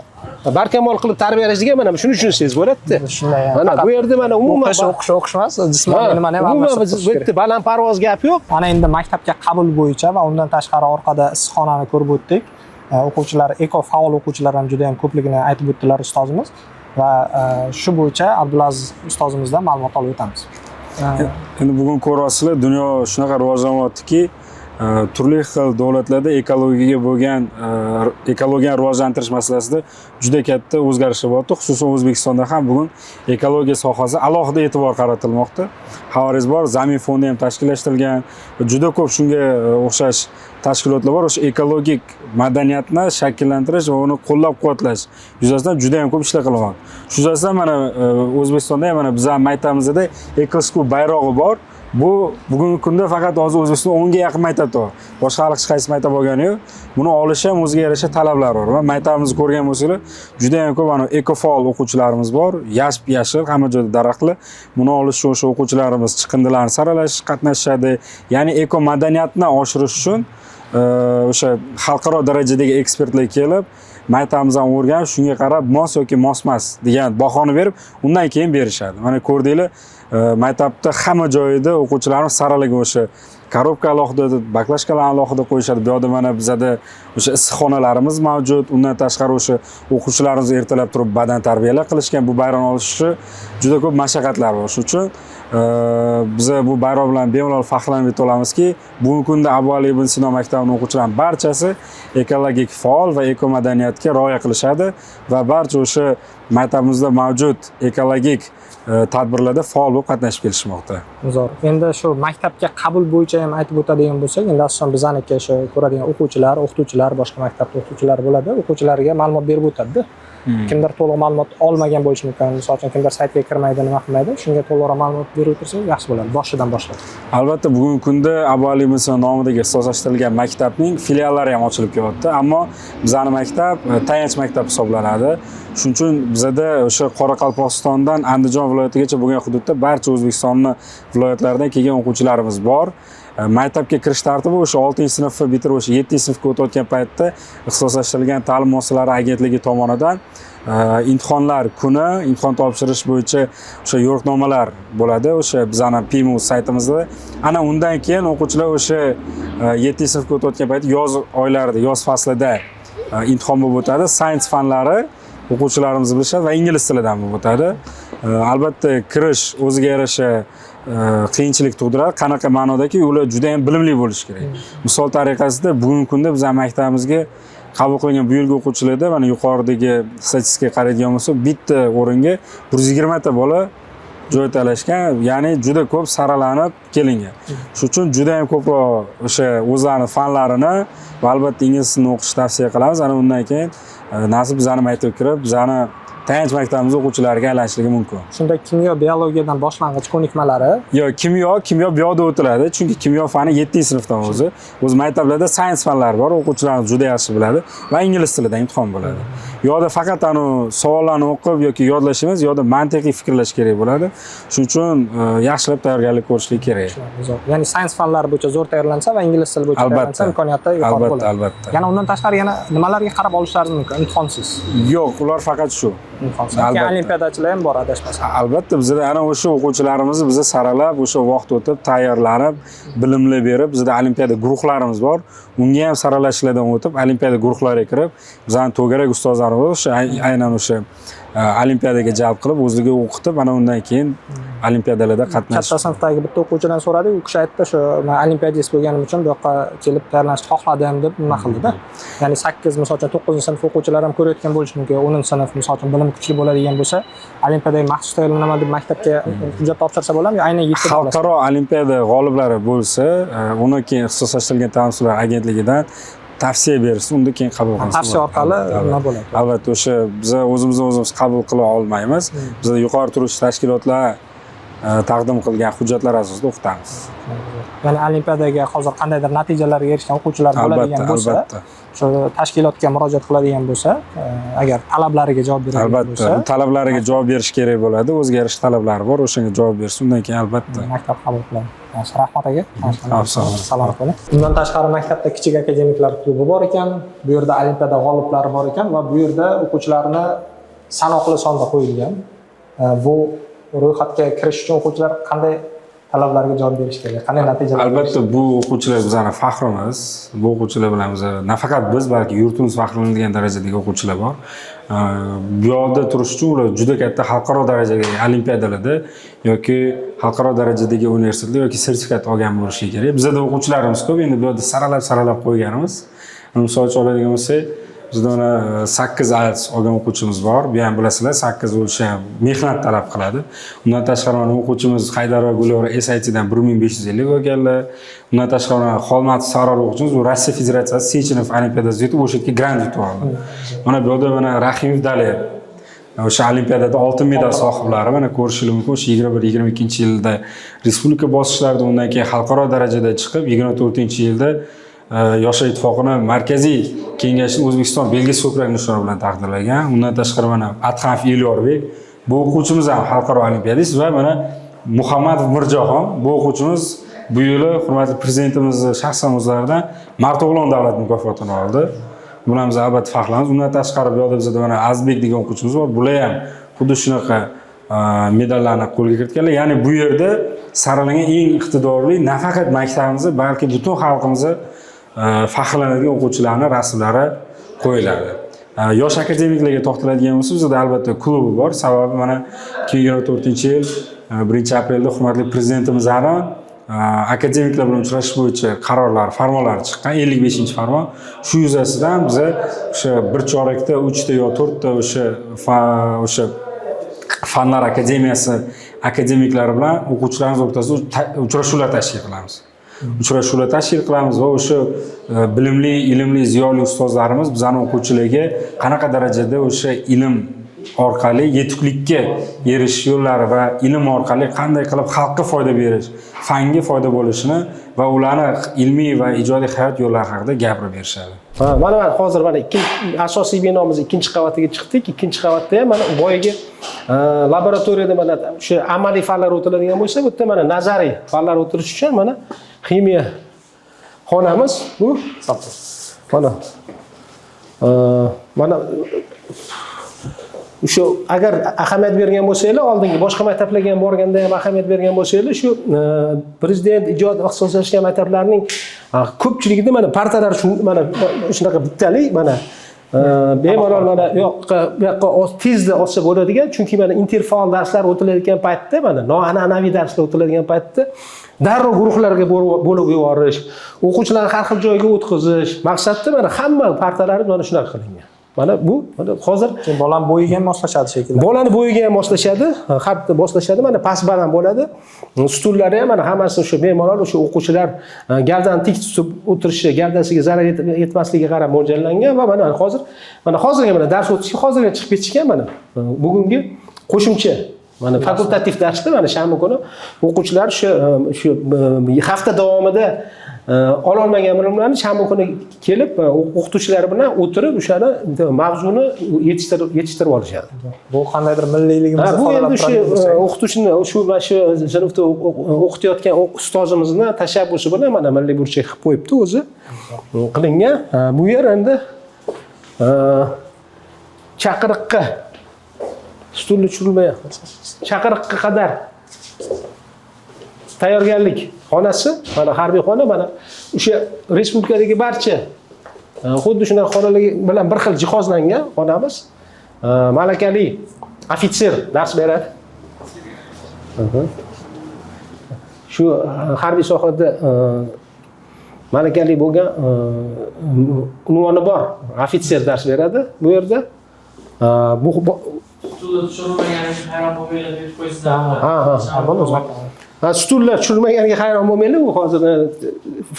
barkamol qilib tarbiyalashga mana shuning uchun siz bo'ladi. Shunday. Mana bu yerda mana umuman o'qish emas, jismoniy nimani ham umuman biz bu yerda balandparvoz gap yo'q. Mana endi maktabga qabul bo'yicha va undan tashqari orqada issiqxonani ko'rib o'tdik. O'quvchilar, eko faol o'quvchilar ham juda ham ko'pligini aytib o'tdilar ustozimiz va shu bo'yicha Abdulaziz ustozimizdan ma'lumot olib o'tamiz. Endi bugun ko'ryapsizlar, dunyo shunaqa rivojlanyaptiki, turli xil davlatlarda ekologiyaga bo'lgan ekologiyani rivojlantirish masalasida juda katta o'zgarishlar bo'lyapti. Xususan O'zbekistonda ham bugun ekologiya sohasi alohida e'tibor qaratilmoqda. Xabaringiz bor, Zamin fondi ham tashkillashtirilgan. Juda ko'p shunga o'xshash tashkilotlar bor. O'sha ekologik madaniyatni shakllantirish va uni qo'llab-quvvatlash yuzasidan juda ham ko'p ishlar qilinmoqda. Shu yuzasidan mana O'zbekistonda ham mana bizning maktabimizda EcoSchool bayrog'i bor. Bu bugungi kunda faqat hozir O'zbekistonda 10 ga yaqin maktabda bor. Boshqa hech qaysi maktab bo'lgani yo'q. Buni olish ham o'ziga yarasha talablar bor. Va maktabimizni ko'rgan bo'lsanglar, juda ham ko'p ana ekofaol o'quvchilarimiz bor. Yashil, hamma joyda daraxtlar. Buni olish uchun o'sha o'quvchilarimiz chiqindilarni saralash qatnashadi. Ya'ni eko madaniyatni oshirish uchun o'sha xalqaro darajadagi ekspertlar kelib, maktabimizdan o'rganib, shunga qarab mos yoki mosmas degan bahoni berib, undan keyin berishadi. Mana ko'rdinglar, maktabda hamma joyida o'quvchilarimiz saralagan o'sha korobka alohida, baklashkalarni alohida qo'yishadi. Bu yerda mana bizada o'sha issiqxonalarimiz mavjud. Undan tashqari o'sha o'quvchilarimiz ertalab turib badan tarbiyalar qilishgan. Bu bayram olishi juda ko'p mashaqqatlar bor. Shuning uchun biz bu bayram bilan bemalol faxrlanib ayta olamizki, bugungi kunda Abu Ali ibn Sino maktabining o'quvchilarining barchasi ekologik faol va eko madaniyatga rioya qilishadi va barcha o'sha maktabimizda mavjud ekologik tadbirlarda faol bo'lib qatnashib kelishmoqda. Zo'r. Endi shu maktabga qabul bo'yicha ham aytib o'tadigan bo'lsak, endi asosan bizaniki shu ko'radigan o'quvchilar, o'qituvchilar, boshqa maktabda o'qituvchilar bo'ladi. O'quvchilarga ma'lumot berib o'tadi. Kimdir to'liq ma'lumot olmagan bo'lishi mumkin. Misol uchun kimdir saytga kirmaydi, nima qilmaydi, shunga to'liqroq ma'lumot berib o'tirsangiz yaxshi bo'ladi, boshidan boshlab. Albatta, bugungi kunda Abu Ali ibn Sino nomidagi ixtisoslashtirilgan maktabning filiallari ham ochilib kelyapti, ammo bizning maktab tayanch maktab hisoblanadi. Shuning uchun bizada o'sha Qoraqalpog'istondan Andijon viloyatigacha bo'lgan hududda barcha O'zbekistonning viloyatlaridan kelgan o'quvchilarimiz bor. Maktabga kirish tartibi o'sha 6-sinfni bitirib o'sha 7-sinfga o'tayotgan paytda ixtisoslashtirilgan ta'lim muassasalari agentligi tomonidan imtihonlar kuni imtihon topshirish bo'yicha o'sha yo'riqnomalar bo'ladi. O'sha bizning PIMU saytimizda. Ana undan keyin o'quvchilar o'sha 7-sinfga o'tayotgan paytda yoz oylarida, yoz faslida imtihon bo'lib o'tadi. Science fanlari o'quvchilarimiz bilishadi va ingliz tilidan bo'lib o'tadi. Albatta kirish o'ziga yarasha qiyinchilik tug'diradi. Qanaqa ma'nodaki, ular juda ham bilimli bo'lishi kerak. Misol tariqasida bugungi kunda bizning maktabimizga qabul qilingan bu yilgi o'quvchilarda mana yuqoridagi statistikaga qaraydigan bo'lsak, bitta o'ringa 120 ta bola joy talashgan, ya'ni juda ko'p saralanib kelingan. Shuning uchun juda ham ko'proq o'sha o'zlarining fanlarini va albatta ingliz tilini o'qishni tavsiya qilamiz. Ana undan keyin nasib bizning maktabga kirib, bizning tayanch maktabimiz o'quvchilariga aylanishligi mumkin. Shunda kimyo, biologiyadan boshlang'ich ko'nikmalari? Yo'q, kimyo bu yoqda o'tiladi, chunki kimyo fani 7-sinfdan o'zi. O'z maktablarda science fanlari bor, o'quvchilarimiz juda yaxshi biladi va ingliz tilida imtihon bo'ladi. Yo'qda faqat savollarni o'qib yoki yodlash emas, yo'qda mantiqiy fikrlash kerak bo'ladi. Shuning uchun yaxshilab tayyorgarlik ko'rishlik kerak. Ya'ni science fanlari bo'yicha zo'r tayyorlansa va ingliz tili bo'yicha tayyorlansa imkoniyati yuqori bo'ladi. Albatta. Yana undan tashqari yana nimalarga qarab olishlaringiz mumkin imtihonsiz? Yo'q, ular faqat shu. Albatta. Olimpiadachilar ham bor adashmasam. Albatta, bizda ana o'sha o'quvchilarimizni biz saralab, o'sha vaqt o'tib, tayyorlanib, bilimli berib, bizda olimpiada guruhlarimiz bor. Unga ham saralashlardan o'tib, olimpiada guruhlariga kirib, bizning to'garak ustozlarimiz o'sha aynan o'sha olimpiadaga jalb qilib, o'ziga o'qitib, ana undan keyin olimpiadalarda qatnashish. Katta sinfdagi bitta o'quvchidan so'radik, u kishi aytdi, shu men olimpiadist bo'lganim uchun bu yoqqa kelib tayyorlanishni xohladim deb nima qildi-da. Ya'ni 8, misol uchun 9-sinf o'quvchilari ham ko'rayotgan bo'lishi mumkin. 10-sinf misol uchun bilim kuchli bo'ladigan bo'lsa, olimpiadaga maxsus tayyorlanaman deb maktabga hujjat topshirsa bo'ladimi yo aynan yetib xalqaro olimpiada g'oliblari bo'lsa, uni keyin ixtisoslashtirilgan ta'lim agentligidan tavsiya bersa, unda keyin qabul qilamiz. Tavsiya orqali nima bo'ladi? Albatta, o'sha biz o'zimiz qabul qila olmaymiz. Biz yuqori turuvchi tashkilotlar taqdim qilgan hujjatlar asosida o'qitamiz. Ya'ni olimpiadaga hozir qandaydir natijalarga erishgan o'quvchilar bo'ladigan bo'lsa, shu tashkilotga murojaat qiladigan bo'lsa, agar talablariga javob beradigan bo'lsa, albatta, talablariga javob berish kerak bo'ladi. O'ziga yarasha talablari bor, o'shanga javob bersa, undan keyin albatta maktab qabul qiladi. Rahmat aka. Salomat bo'ling. Bundan tashqari maktabda kichik akademiklar klubi bor ekan, bu yerda olimpiada g'oliblari bor ekan va bu yerda o'quvchilarni sanoqli sonda qo'yilgan. Bu ro'yxatga kirish uchun o'quvchilar qanday talablarga javob berish kerak? Qanday natijalar? Albatta, bu o'quvchilar bizning faxrimiz. Bu o'quvchilar bilan biz nafaqat biz, balki yurtimiz faxrlanadigan darajadagi o'quvchilar bor. bu yoqda turish uchun ular juda katta xalqaro darajadagi olimpiadalarda yoki xalqaro darajadagi universitetda yoki sertifikat olgan bo'lishi kerak. Bizda o'quvchilarimiz ko'p, endi bu yerda saralab qo'yganimiz. Misol uchun oladigan bo'lsak, bizda mana 8 IELTS olgan o'quvchimiz bor. Bu ham bilasizlar, 8 bo'lishi ham mehnat talab qiladi. Undan tashqari mana o'quvchimiz Haydar va Gulora SIT dan 1550 olganlar. Undan tashqari Xolmat Saror o'quvchimiz u Rossiya Federatsiyasi Sechenov olimpiadasiga yetib o'sha yerga grant yutib oldi. Mana bu yerda mana Rahimov Dalev o'sha olimpiadada oltin medal sohiblari mana ko'rishingiz mumkin. O'sha 21-22-yilda respublika bosqichlarida, undan keyin xalqaro darajada chiqib, 24-yilda Yoshlar ittifoqining markaziy kengashining O'zbekiston belgisi ko'krak nishoni bilan taqdirlagan. Undan tashqari mana Atxanov Elyorbek bu o'quvchimiz ham xalqaro olimpiadist va mana Muhammadov Mirjahon bu o'quvchimiz bu yili hurmatli prezidentimizning shaxsan o'zlaridan Marto'g'lon davlat mukofotini oldi. Buni biz albatta faxrlanamiz. Undan tashqari bu yerda bizda mana Azbek degan o'quvchimiz bor. Bular ham xuddi shunaqa medallarni qo'lga kiritganlar. Ya'ni bu yerda saralangan eng iqtidorli nafaqat maktabimiz, balki butun xalqimiz faxrlanadigan o'quvchilarning rasmlari qo'yiladi. Yosh akademiklarga to'xtaladigan bo'lsak, bizda albatta klubi bor. Sababi mana 2024-yil 1-aprelda hurmatli prezidentimizning akademiklar bilan uchrashish bo'yicha qarorlar, farmonlar chiqqan, 55-farmon. Shu yuzasidan biz o'sha bir chorakda 3 ta yo 4 ta o'sha Fanlar akademiyasi akademiklari bilan o'quvchilarimiz o'rtasida uchrashuvlar tashkil qilamiz. Uchrashuvlar tashkil qilamiz va o'sha bilimli, ilmli, ziyoli ustozlarimiz bizning o'quvchilarga qanaqa darajada o'sha ilm orqali yetuklikka erishish yo'llari va ilm orqali qanday qilib xalqqa foyda berish, fanga foyda bo'lishini va ularni ilmiy va ijodiy hayot yo'llari haqida gapirib berishadi. Mana hozir mana asosiy binomiz 2-qavatiga chiqdik. 2-qavatda ham mana boyagi laboratoriyada mana o'sha amaliy fanlar o'tiladigan bo'lsa, bu yerda mana nazariy fanlar o'tirish uchun mana ximiya xonamiz bu. Mana shu agar ahamiyat bergan bo'lsanglar, oldingi boshqa maktablarga ham borganda ham ahamiyat bergan bo'lsanglar, shu prezident ijod ixtisoslashgan maktablarning ko'pchiligida mana partalar mana shunaqa bittalik mana bemalol mana bu yoqqa tezda olsa bo'ladigan, chunki mana interfaol darslar o'tiladigan paytda, mana noan'anaviy darslar o'tiladigan paytda darrov guruhlarga bo'lib yuborish, o'quvchilarni har xil joyga o'tkazish maqsadda mana hamma partalari mana shunaqa qilingan. Mana bu hozir bolani bo'yiga ham moslashadi shekilli. Bolani bo'yiga ham moslashadi, har bitta moslashadi. Mana past baland bo'ladi. Stullari ham mana hammasi o'sha bemalol o'sha o'quvchilar gavdani tik tutib o'tirishi, gavdasiga zarar yetmasligiga qarab mo'ljallangan va mana hozirga mana dars o'tishga hozirga chiqib ketishgan mana. Bugungi qo'shimcha mana fakultativ darsda mana shanba kuni o'quvchilar shu hafta davomida ololmagan bilimlarni shanba kuni kelib o'qituvchilar bilan o'tirib o'shani mavzuni yetishtirib olishadi. Bu qandaydir milliyligimizni bu endi shu o'qituvchini shu sinfda o'qitayotgan ustozimizni tashabbusi bilan mana milliy burchak qilib qo'yibdi o'zi qilingan. Bu yer endi chaqiriqqa stulni tushirilmayapti. Chaqiriqqa qadar tayyorgarlik xonasi, mana harbiy xona, mana o'sha respublikadagi barcha xuddi shunaqa xonalar bilan bir xil jihozlangan xonamiz. Malakali ofitser dars beradi. Shu harbiy sohada malakali bo'lgan unvoni bor ofitser dars beradi bu yerda. Bu stullar tushirmaganiga hayron bo'lmanglar. U hozir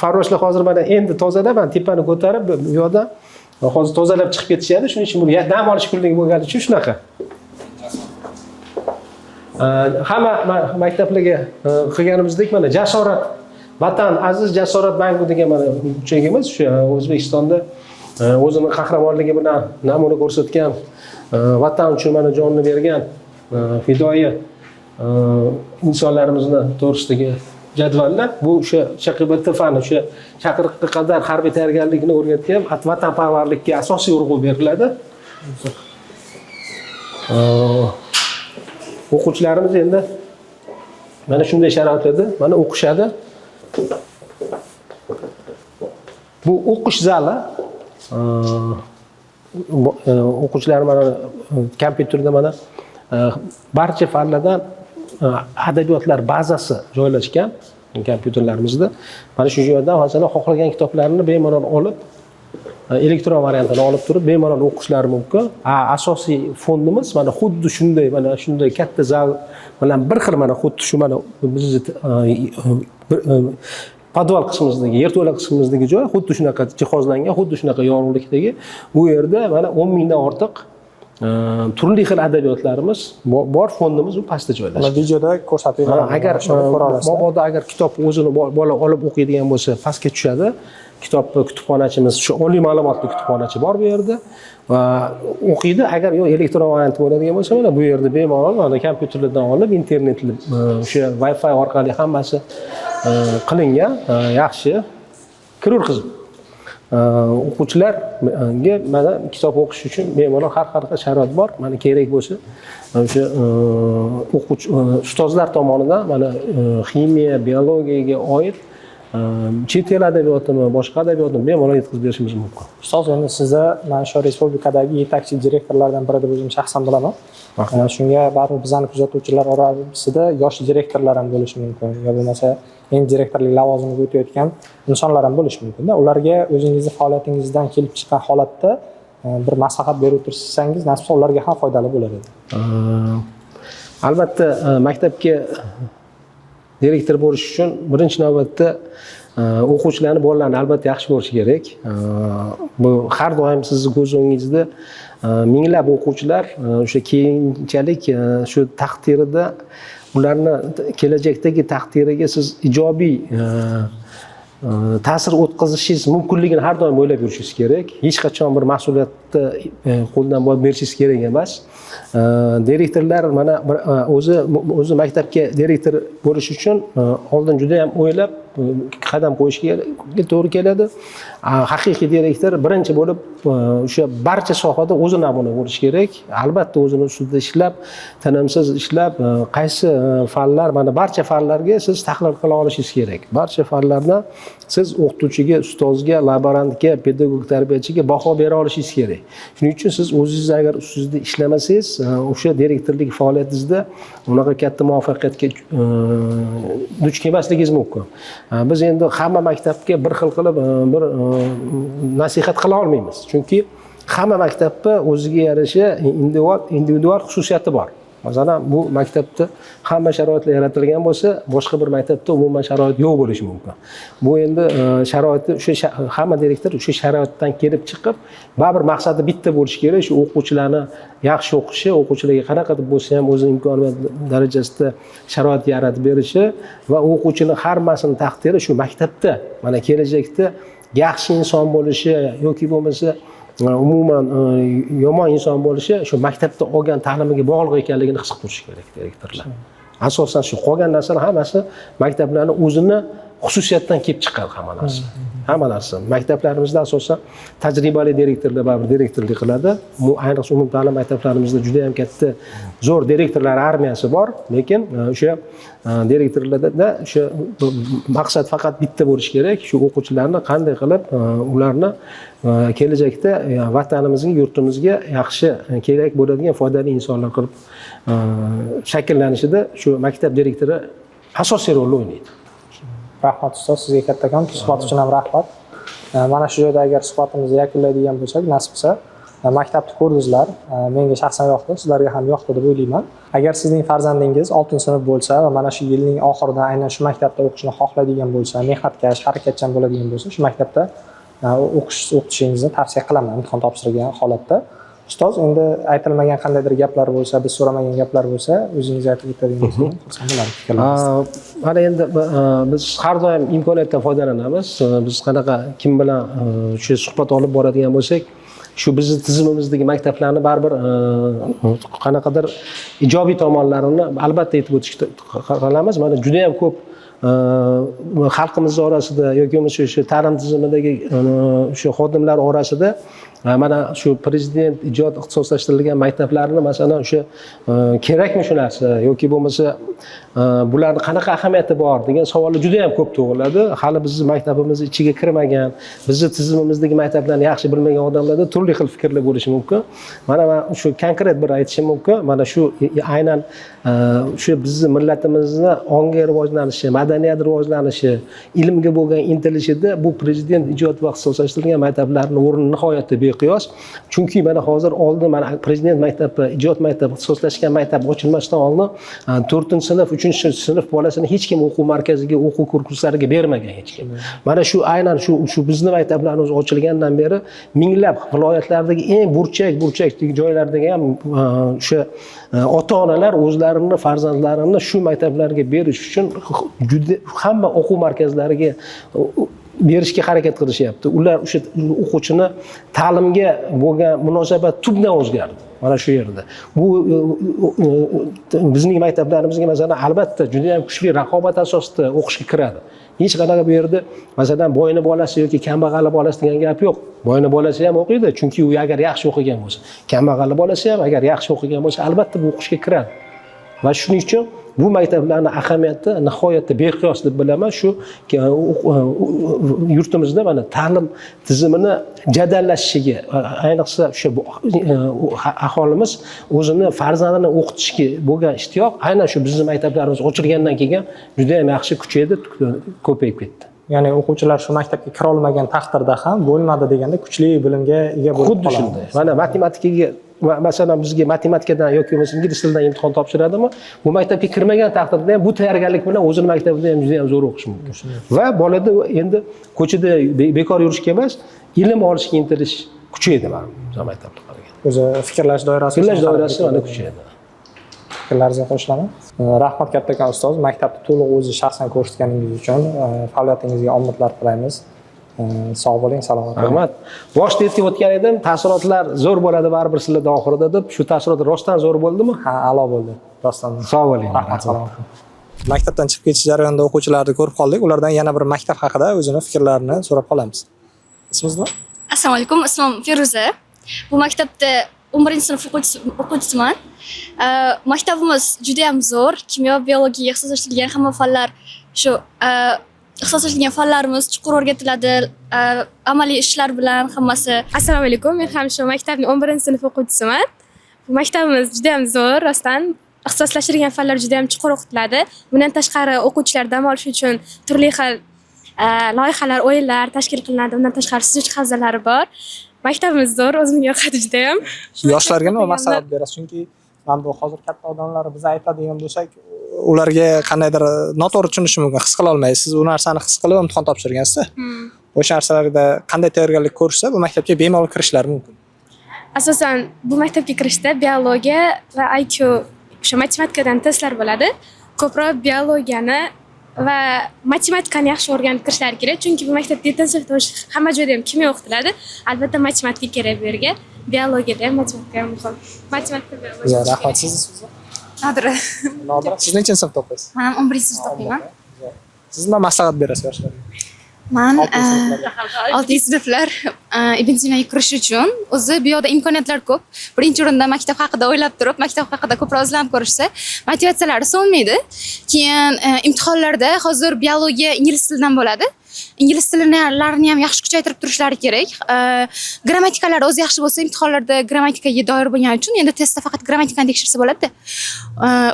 farroshlar hozir mana endi tozalab, mana tepani ko'tarib bu yoqdan hozir tozalab chiqib ketishadi. Shuning uchun bu dam olish kunligi bo'lgani uchun shunaqa. Hamma maktablarga qilganimizdek mana jasorat, Vatan aziz jasorat banki degan mana uchagimiz shu O'zbekistonda o'zini qahramonligi bilan namuna ko'rsatgan, vatan uchun mana jonini bergan fidoyi insonlarimizni to'g'risidagi jadvallar. Bu o'sha CHQBT fani, o'sha chaqiriqqa qadar harbiy tayyorgarlikni o'rgatgan vatanparvarlikka asosiy urg'u beriladi. O'quvchilarimiz endi mana shunday sharoitlarda mana o'qishadi. Bu o'qish zali. o'quvchilar mana kompyuterda mana barcha fanlardan adabiyotlar bazasi joylashgan kompyuterlarimizda. Mana shu yerdan masalan xohlagan kitoblarni bemalol olib, elektron variantini olib turib bemalol o'qishlari mumkin. Asosiy fondimiz mana xuddi shunday, mana shunday katta zal bilan bir xil, mana xuddi shu mana bizni podval qismimizdagi, yerto'la qismimizdagi joy xuddi shunaqa jihozlangan, xuddi shunaqa yorug'likdagi. Bu yerda mana 10 mingdan ortiq turli xil adabiyotlarimiz bor, fondimiz u pastda joylashgan. Videoda ko'rsatib beraman. Agar mabodo agar kitob o'zini bola olib o'qiydigan bo'lsa, pastga tushadi. Kitob kutubxonachimiz, shu oliy ma'lumotli kutubxonachi bor bu yerda va o'qiydi. Agar yo elektron variant bo'ladigan bo'lsa, mana bu yerda bemalol mana kompyuterlardan olib, internetli o'sha Wi-Fi orqali hammasi qilingan, yaxshi kirurqizim. O'quvchilarga mana kitob o'qish uchun bemalol har qanaqa sharoit bor. Mana kerak bo'lsa, o'sha o'quvchi ustozlar tomonidan mana ximiya, biologiyaga oid chet el adabiyotimi, boshqa adabiyotni bemalol yetkazib berishimiz mumkin. Ustoz, endi sizni mana shu respublikadagi yetakchi direktorlardan biri deb o'zim shaxsan bilaman. Shunga baribir bizani kuzatuvchilar orasida yosh direktorlar ham bo'lishi mumkin, yo bo'lmasa eng direktorlik lavozimiga o'tayotgan insonlar ham bo'lishi mumkin-da. Ularga o'zingizni faoliyatingizdan kelib chiqqan holatda bir maslahat berib o'tirsangiz, nasib bo'lsa ularga ham foydali bo'lar edi. Albatta, maktabga direktor bo'lish uchun birinchi navbatda o'quvchilarni, bolalarni albatta yaxshi ko'rish kerak. Bu har doim sizni ko'z o'ngingizda minglab o'quvchilar o'sha keyinchalik shu taqdirida, ularni kelajakdagi taqdiriga siz ijobiy ta'sir o'tkazishingiz mumkinligini har doim o'ylab yurishingiz kerak. Hech qachon bir mas'uliyatni qo'ldan boy berishingiz kerak emas. Direktorlar mana o'zi maktabga direktor bo'lish uchun oldin juda ham o'ylab qadam qo'yishga to'g'ri keladi. Haqiqiy direktor birinchi bo'lib o'sha barcha sohada o'zi namuna bo'lishi kerak. Albatta o'zini ustida ishlab, tinimsiz ishlab, qaysi fanlar, mana barcha fanlarga siz tahlil qila olishingiz kerak. Barcha fanlardan siz o'qituvchiga, ustozga, laborantga, pedagog tarbiyachiga baho bera olishingiz kerak. Shuning uchun siz o'zingiz agar ustida ishlamasangiz, o'sha direktorlik faoliyatingizda unaqa katta muvaffaqiyatga duch kelmasligingiz mumkin. Biz endi hamma maktabga bir xil qilib bir nasihat qila olmaymiz. Chunki hamma maktabda o'ziga yarasha individual xususiyati bor. Masalan, bu maktabda hamma sharoitlar yaratilgan bo'lsa, boshqa bir maktabda umuman sharoit yo'q bo'lishi mumkin. Bu endi sharoitni o'sha hamma direktor o'sha sharoitdan kelib chiqib, baribir maqsadi bitta bo'lishi kerak, shu o'quvchilarni yaxshi o'qishi, o'quvchilarga qanaqadir bo'lsa ham o'zi imkoniyat darajasida sharoit yaratib berishi va o'quvchining hammasini taqdiri shu maktabda, mana kelajakda yaxshi inson bo'lishi yoki bo'lmasa umuman yomon inson bo'lishi shu maktabda olgan ta'limiga bog'liq ekanligini his qilib turishi kerak direktorlar. Asosan shu qolgan narsalar hammasi maktablarning o'zini xususiyatdan kelib chiqqan hamma narsa. Hamma narsa. Maktablarimizda asosan tajribali direktorlar baribir direktorlik qiladi. Bu ayniqsa umumta'lim maktablarimizda juda ham katta zo'r direktorlar armiyasi bor, lekin o'sha direktorlarda o'sha maqsad faqat bitta bo'lishi kerak, shu o'quvchilarni qanday qilib ularni kelajakda vatanimizga, yurtimizga yaxshi kerak bo'ladigan foydali insonlar qilib shakllanishida shu maktab direktori asosiy rolni o'ynaydi. Rahmat ustoz, sizga kattakon suhbat uchun ham rahmat. Mana shu joyda agar suhbatimizni yakunlaydigan bo'lsak, nasib bo'lsa, maktabni ko'rdingizlar, menga shaxsan yoqdi, sizlarga ham yoqdi deb o'ylayman. Agar sizning farzandingiz 6-sinf bo'lsa va mana shu yilning oxirida aynan shu maktabda o'qishni xohlaydigan bo'lsa, mehnatkash, harakatchan bo'ladigan bo'lsa, shu maktabda o'qishingizni tavsiya qilaman imtihon topshirgan holatda. Ustoz, endi aytilmagan qandaydir gaplar bo'lsa, biz so'ramagan gaplar bo'lsa, o'zingiz aytib o'tadigan bo'lsangiz. Mana endi biz har doim imkoniyatdan foydalanamiz. Biz qanaqa kim bilan shu suhbat olib boradigan bo'lsak, shu bizning tizimimizdagi maktablarni baribir qanaqadir ijobiy tomonlarini albatta aytib o'tishga qilamiz. Mana juda ham ko'p xalqimiz orasida yoki bo'lmasa o'sha ta'lim tizimidagi o'sha xodimlar orasida mana shu prezident ijod ixtisoslashtirilgan maktablarni masalan o'sha kerakmi shu narsa yoki bo'lmasa bularni qanaqa ahamiyati bor degan savollar juda ham ko'p tug'iladi. Hali bizni maktabimiz ichiga kirmagan, bizni tizimimizdagi maktablarni yaxshi bilmagan odamlarda turli xil fikrlar bo'lishi mumkin. Mana men shu konkret bir aytishim mumkin. Mana shu aynan shu bizni millatimizni ongi rivojlanishi, madaniyat rivojlanishi, ilmga bo'lgan intilishida bu prezident ijod va ixtisoslashtirilgan maktablarning o'rni nihoyatda beqiyos. Chunki mana hozir oldin mana prezident maktabi, ijod maktabi, ixtisoslashgan maktab ochilmasdan oldin 4-sinf, 3-sinf bolasini hech kim o'quv markaziga, o'quv kurslariga bermagan hech kim. Mana shu aynan shu bizni maktablarimiz ochilgandan beri minglab viloyatlardagi eng burchak joylardagi ham o'sha ota-onalar o'zlarini farzandlarini shu maktablarga berish uchun juda hamma o'quv markazlariga berishga harakat qilishyapti. Ular o'sha o'quvchini ta'limga bo'lgan munosabat tubdan o'zgardi. Mana shu yerda. Bu bizning maktablarimizga masalan albatta juda ham kuchli raqobat asosida o'qishga kiradi. Hech qanaqa bu yerda masalan boyni bolasi yoki kambag'alli bolasi degan gap yo'q. Boyni bolasi ham o'qiydi, chunki u agar yaxshi o'qigan bo'lsa, kambag'alli bolasi ham agar yaxshi o'qigan bo'lsa, albatta bu o'qishga kiradi. Va shuning uchun bu maktablarning ahamiyati nihoyatda beqiyos deb bilaman. Shu yurtimizda mana ta'lim tizimini jadallashishiga, ayniqsa o'sha aholimiz o'zini farzandini o'qitishga bo'lgan ishtiyoq aynan shu bizning maktablarimiz ochilgandan keyin juda ham yaxshi kuchaydi, ko'payib ketdi. Ya'ni o'quvchilar shu maktabga kira olmagan taqdirda ham bo'lmadi deganda kuchli bilimga ega bo'lib xuddi shunday. Mana matematikaga masalan bizga matematikadan yoki bo'lmasa ingliz tilidan imtihon topshiradimi, bu maktabga kirmagan taqdirda ham bu tayyorgarlik bilan o'zini maktabida ham juda ham zo'r o'qish mumkin. Va bolada endi ko'chada bekor yurishga emas, ilm olishga intilish kuchaydi mana bu maktabda qaragan. O'zi fikrlash doirasi mana kuchaydi. Fikrlaringizga qo'shilaman. Rahmat kattakon ustoz, maktabni to'liq o'zi shaxsan ko'rsatganingiz uchun faoliyatingizga omadlar tilaymiz. Sog' bo'ling, salomat bo'ling. Rahmat. Boshda aytib o'tgan edim, taassurotlar zo'r bo'ladi baribir sizlarda oxirida deb. Shu taassurot rostdan zo'r bo'ldimi? Ha, a'lo bo'ldi. Rostdan. Sog' bo'ling. Rahmat, salomat. Maktabdan chiqib ketish jarayonida o'quvchilarni ko'rib qoldik. Ulardan yana bir maktab haqida o'zini fikrlarini so'rab qolamiz. Ismingiz nima? Assalomu alaykum, ismim Feruza. Bu maktabda 11-sinf o'quvchisiman. Maktabimiz juda ham zo'r. Kimyo, biologiya, ixtisoslashtirilgan hamma fanlar shu ixtisoslashtirilgan fanlarimiz chuqur o'rgatiladi. Amaliy ishlar bilan hammasi. Assalomu alaykum, men ham shu maktabning 11-sinf o'quvchisiman. Bu maktabimiz juda ham zo'r, rostdan. Ixtisoslashtirilgan fanlar juda ham chuqur o'qitiladi. Bundan tashqari o'quvchilar dam olish uchun turli xil loyihalar, o'yinlar tashkil qilinadi. Undan tashqari suzuvchi havzalari bor. Maktabimiz zo'r, o'zimga yoqadi juda ham. Yoshlarga nima maslahat berasiz? Chunki mana bu hozir katta odamlar biz aytadigan bo'lsak, ularga qandaydir noto'g'ri tushunishi mumkin, his qila olmaysiz. Siz u narsani his qilib imtihon topshirgansiz. O'sha narsalarda qanday tayyorgarlik ko'rishsa, bu maktabga bemalol kirishlari mumkin. Asosan bu maktabga kirishda biologiya va IQ, o'sha matematikadan testlar bo'ladi. Ko'proq biologiyani va matematikani yaxshi o'rganib kirishlari kerak, chunki bu maktabda 7-sinfda hamma joyda ham kimyo o'qitiladi. Albatta matematika kerak bu yerga. Biologiyada ham matematika ham muhim. Matematika bilan. Rahmat, siz Nodira. Nodira, siz nechanchi sinfda o'qiysiz? Men 11-sinfda o'qiyman. Siz nima maslahat berasiz yoshlarga? Men 6-sinflar Ibn Sinoga kirish uchun o'zi bu yoqda imkoniyatlar ko'p. Birinchi o'rinda maktab haqida o'ylab turib, maktab haqida ko'proq izlanib ko'rishsa, motivatsiyalari so'nmaydi. Keyin imtihonlarda hozir biologiya ingliz tilidan bo'ladi. Ingliz tillarini ham yaxshi kuchaytirib turishlari kerak. Grammatikalari o'zi yaxshi bo'lsa, imtihonlarda grammatikaga doir bo'lgani uchun endi testda faqat grammatikani tekshirsa bo'ladi-da.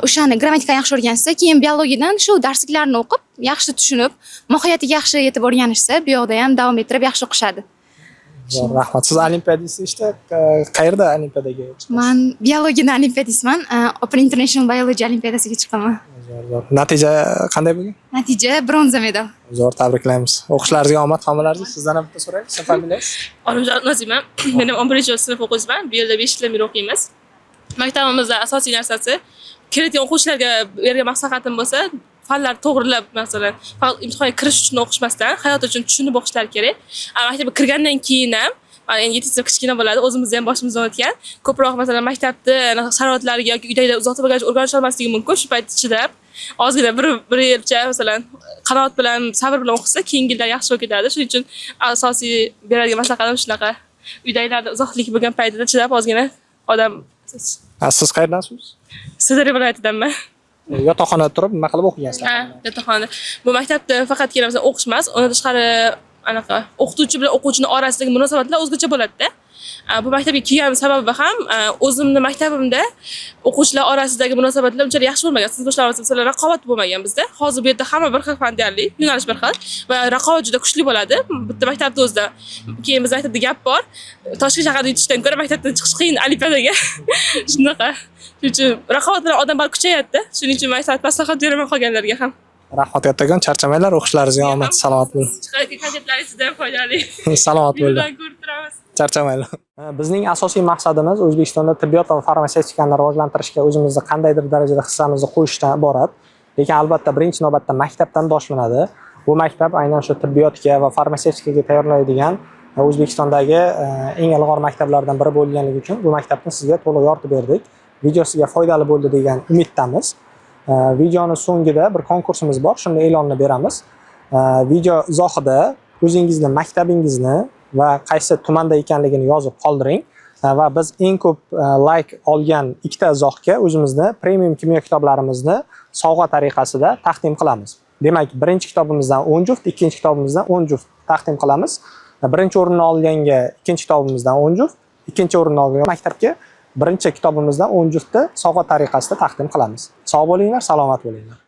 O'shani grammatikani yaxshi o'rgansa, keyin biologiyadan shu darsliklarni o'qib, yaxshi tushunib, mohiyatiga yaxshi yetib o'rganishsa, bu yoqda ham davom ettirib yaxshi o'qishadi. Rahmat. Siz olimpiadisizda qayerda olimpiadaga chiqdingiz? Men biologiyadan olimpiadistman. Open International Biology olimpiadasiga chiqaman. Natija qanday bo'lgan? Natija bronza medal. Zo'r, tabriklaymiz. O'qishlaringizga omad, homilaringizga. Sizdan ham bitta so'raylik. Sizning familiyangiz? Olimjon Nozima. Men ham 11-sinf o'qiyman. Bu yerda 5 yildan beri o'qiymiz. Maktabimizda asosiy narsasi kiradigan o'quvchilarga bergan maslahatim bo'lsa, fanlar to'g'rilab, masalan, faqat imtihonga kirish uchun o'qishmasdan, hayot uchun tushunib o'qishlari kerak. Maktabga kirgandan keyin ham endi 7-sinf kichkina bo'ladi, o'zimizni ham boshimizdan o'tgan. Ko'proq masalan maktabda sharoitlariga yoki uydagilar uzoqda bo'lgach o'rganish olmasligi mumkin. Shu payt chidab, ozgina bir yilcha masalan qanoat bilan, sabr bilan o'qisa, keyingi yillar yaxshi o'tib ketadi. Shuning uchun asosiy beradigan maslahatim shunaqa. Uydagilarda uzoqlik bo'lgan paytida chidab ozgina odam Siz qayerdansiz? Sirdaryo viloyatidanman. Yotoqxonada turib nima qilib o'qigansizlar? Ha, yotoqxonada. Bu maktabda faqatgina masalan o'qish emas, undan tashqari anaqa o'qituvchi bilan o'quvchini orasidagi munosabatlar o'zgacha bo'ladi-da. Bu maktabga kelganim sababi ham o'zimni maktabimda o'quvchilar orasidagi munosabatlar unchalik yaxshi bo'lmagan. Sinfdoshlar orasida masalan raqobat bo'lmagan bizda. Hozir bu yerda hamma bir xil fan deyarli, yo'nalish bir xil va raqobat juda kuchli bo'ladi. Bitta maktabda o'zida. Keyin biz maktabda gap bor. Toshkent shahrida yutishdan ko'ra maktabdan chiqish qiyin alifbadaga. Shunaqa. Shuning uchun raqobat bilan odamlar kuchayadi-da. Shuning uchun maktab maslahat beraman qolganlarga ham. Rahmat kattakon, charchamanglar, o'qishlaringizga omad, salomat bo'ling. Konsertlaringizda foydali. Salomat bo'ling. Ko'rib turamiz. Charchamanglar. Bizning asosiy maqsadimiz O'zbekistonda tibbiyot va farmatsevtikani rivojlantirishga o'zimizni qandaydir darajada hissamizni qo'shishdan iborat. Lekin albatta birinchi navbatda maktabdan boshlanadi. Bu maktab aynan shu tibbiyotga va farmatsevtikaga tayyorlaydigan O'zbekistondagi eng ilg'or maktablardan biri bo'lganligi uchun bu maktabni sizga to'liq yoritib berdik. Video sizga foydali bo'ldi degan umiddamiz. Videoni so'ngida bir konkursimiz bor, shunda e'lonni beramiz. Video izohida o'zingizni maktabingizni va qaysi tumanda ekanligini yozib qoldiring va biz eng ko'p like olgan ikkita izohga o'zimizni premium kimyo kitoblarimizni sovg'a tariqasida taqdim qilamiz. Demak, birinchi kitobimizdan 10 juft, ikkinchi kitobimizdan 10 juft taqdim qilamiz. Birinchi o'rinni olganga ikkinchi kitobimizdan 10 juft, ikkinchi o'rinni olgan maktabga birinchi kitobimizdan 10 juftni sovg'a tariqasida taqdim qilamiz. Sog' bo'linglar, salomat bo'linglar.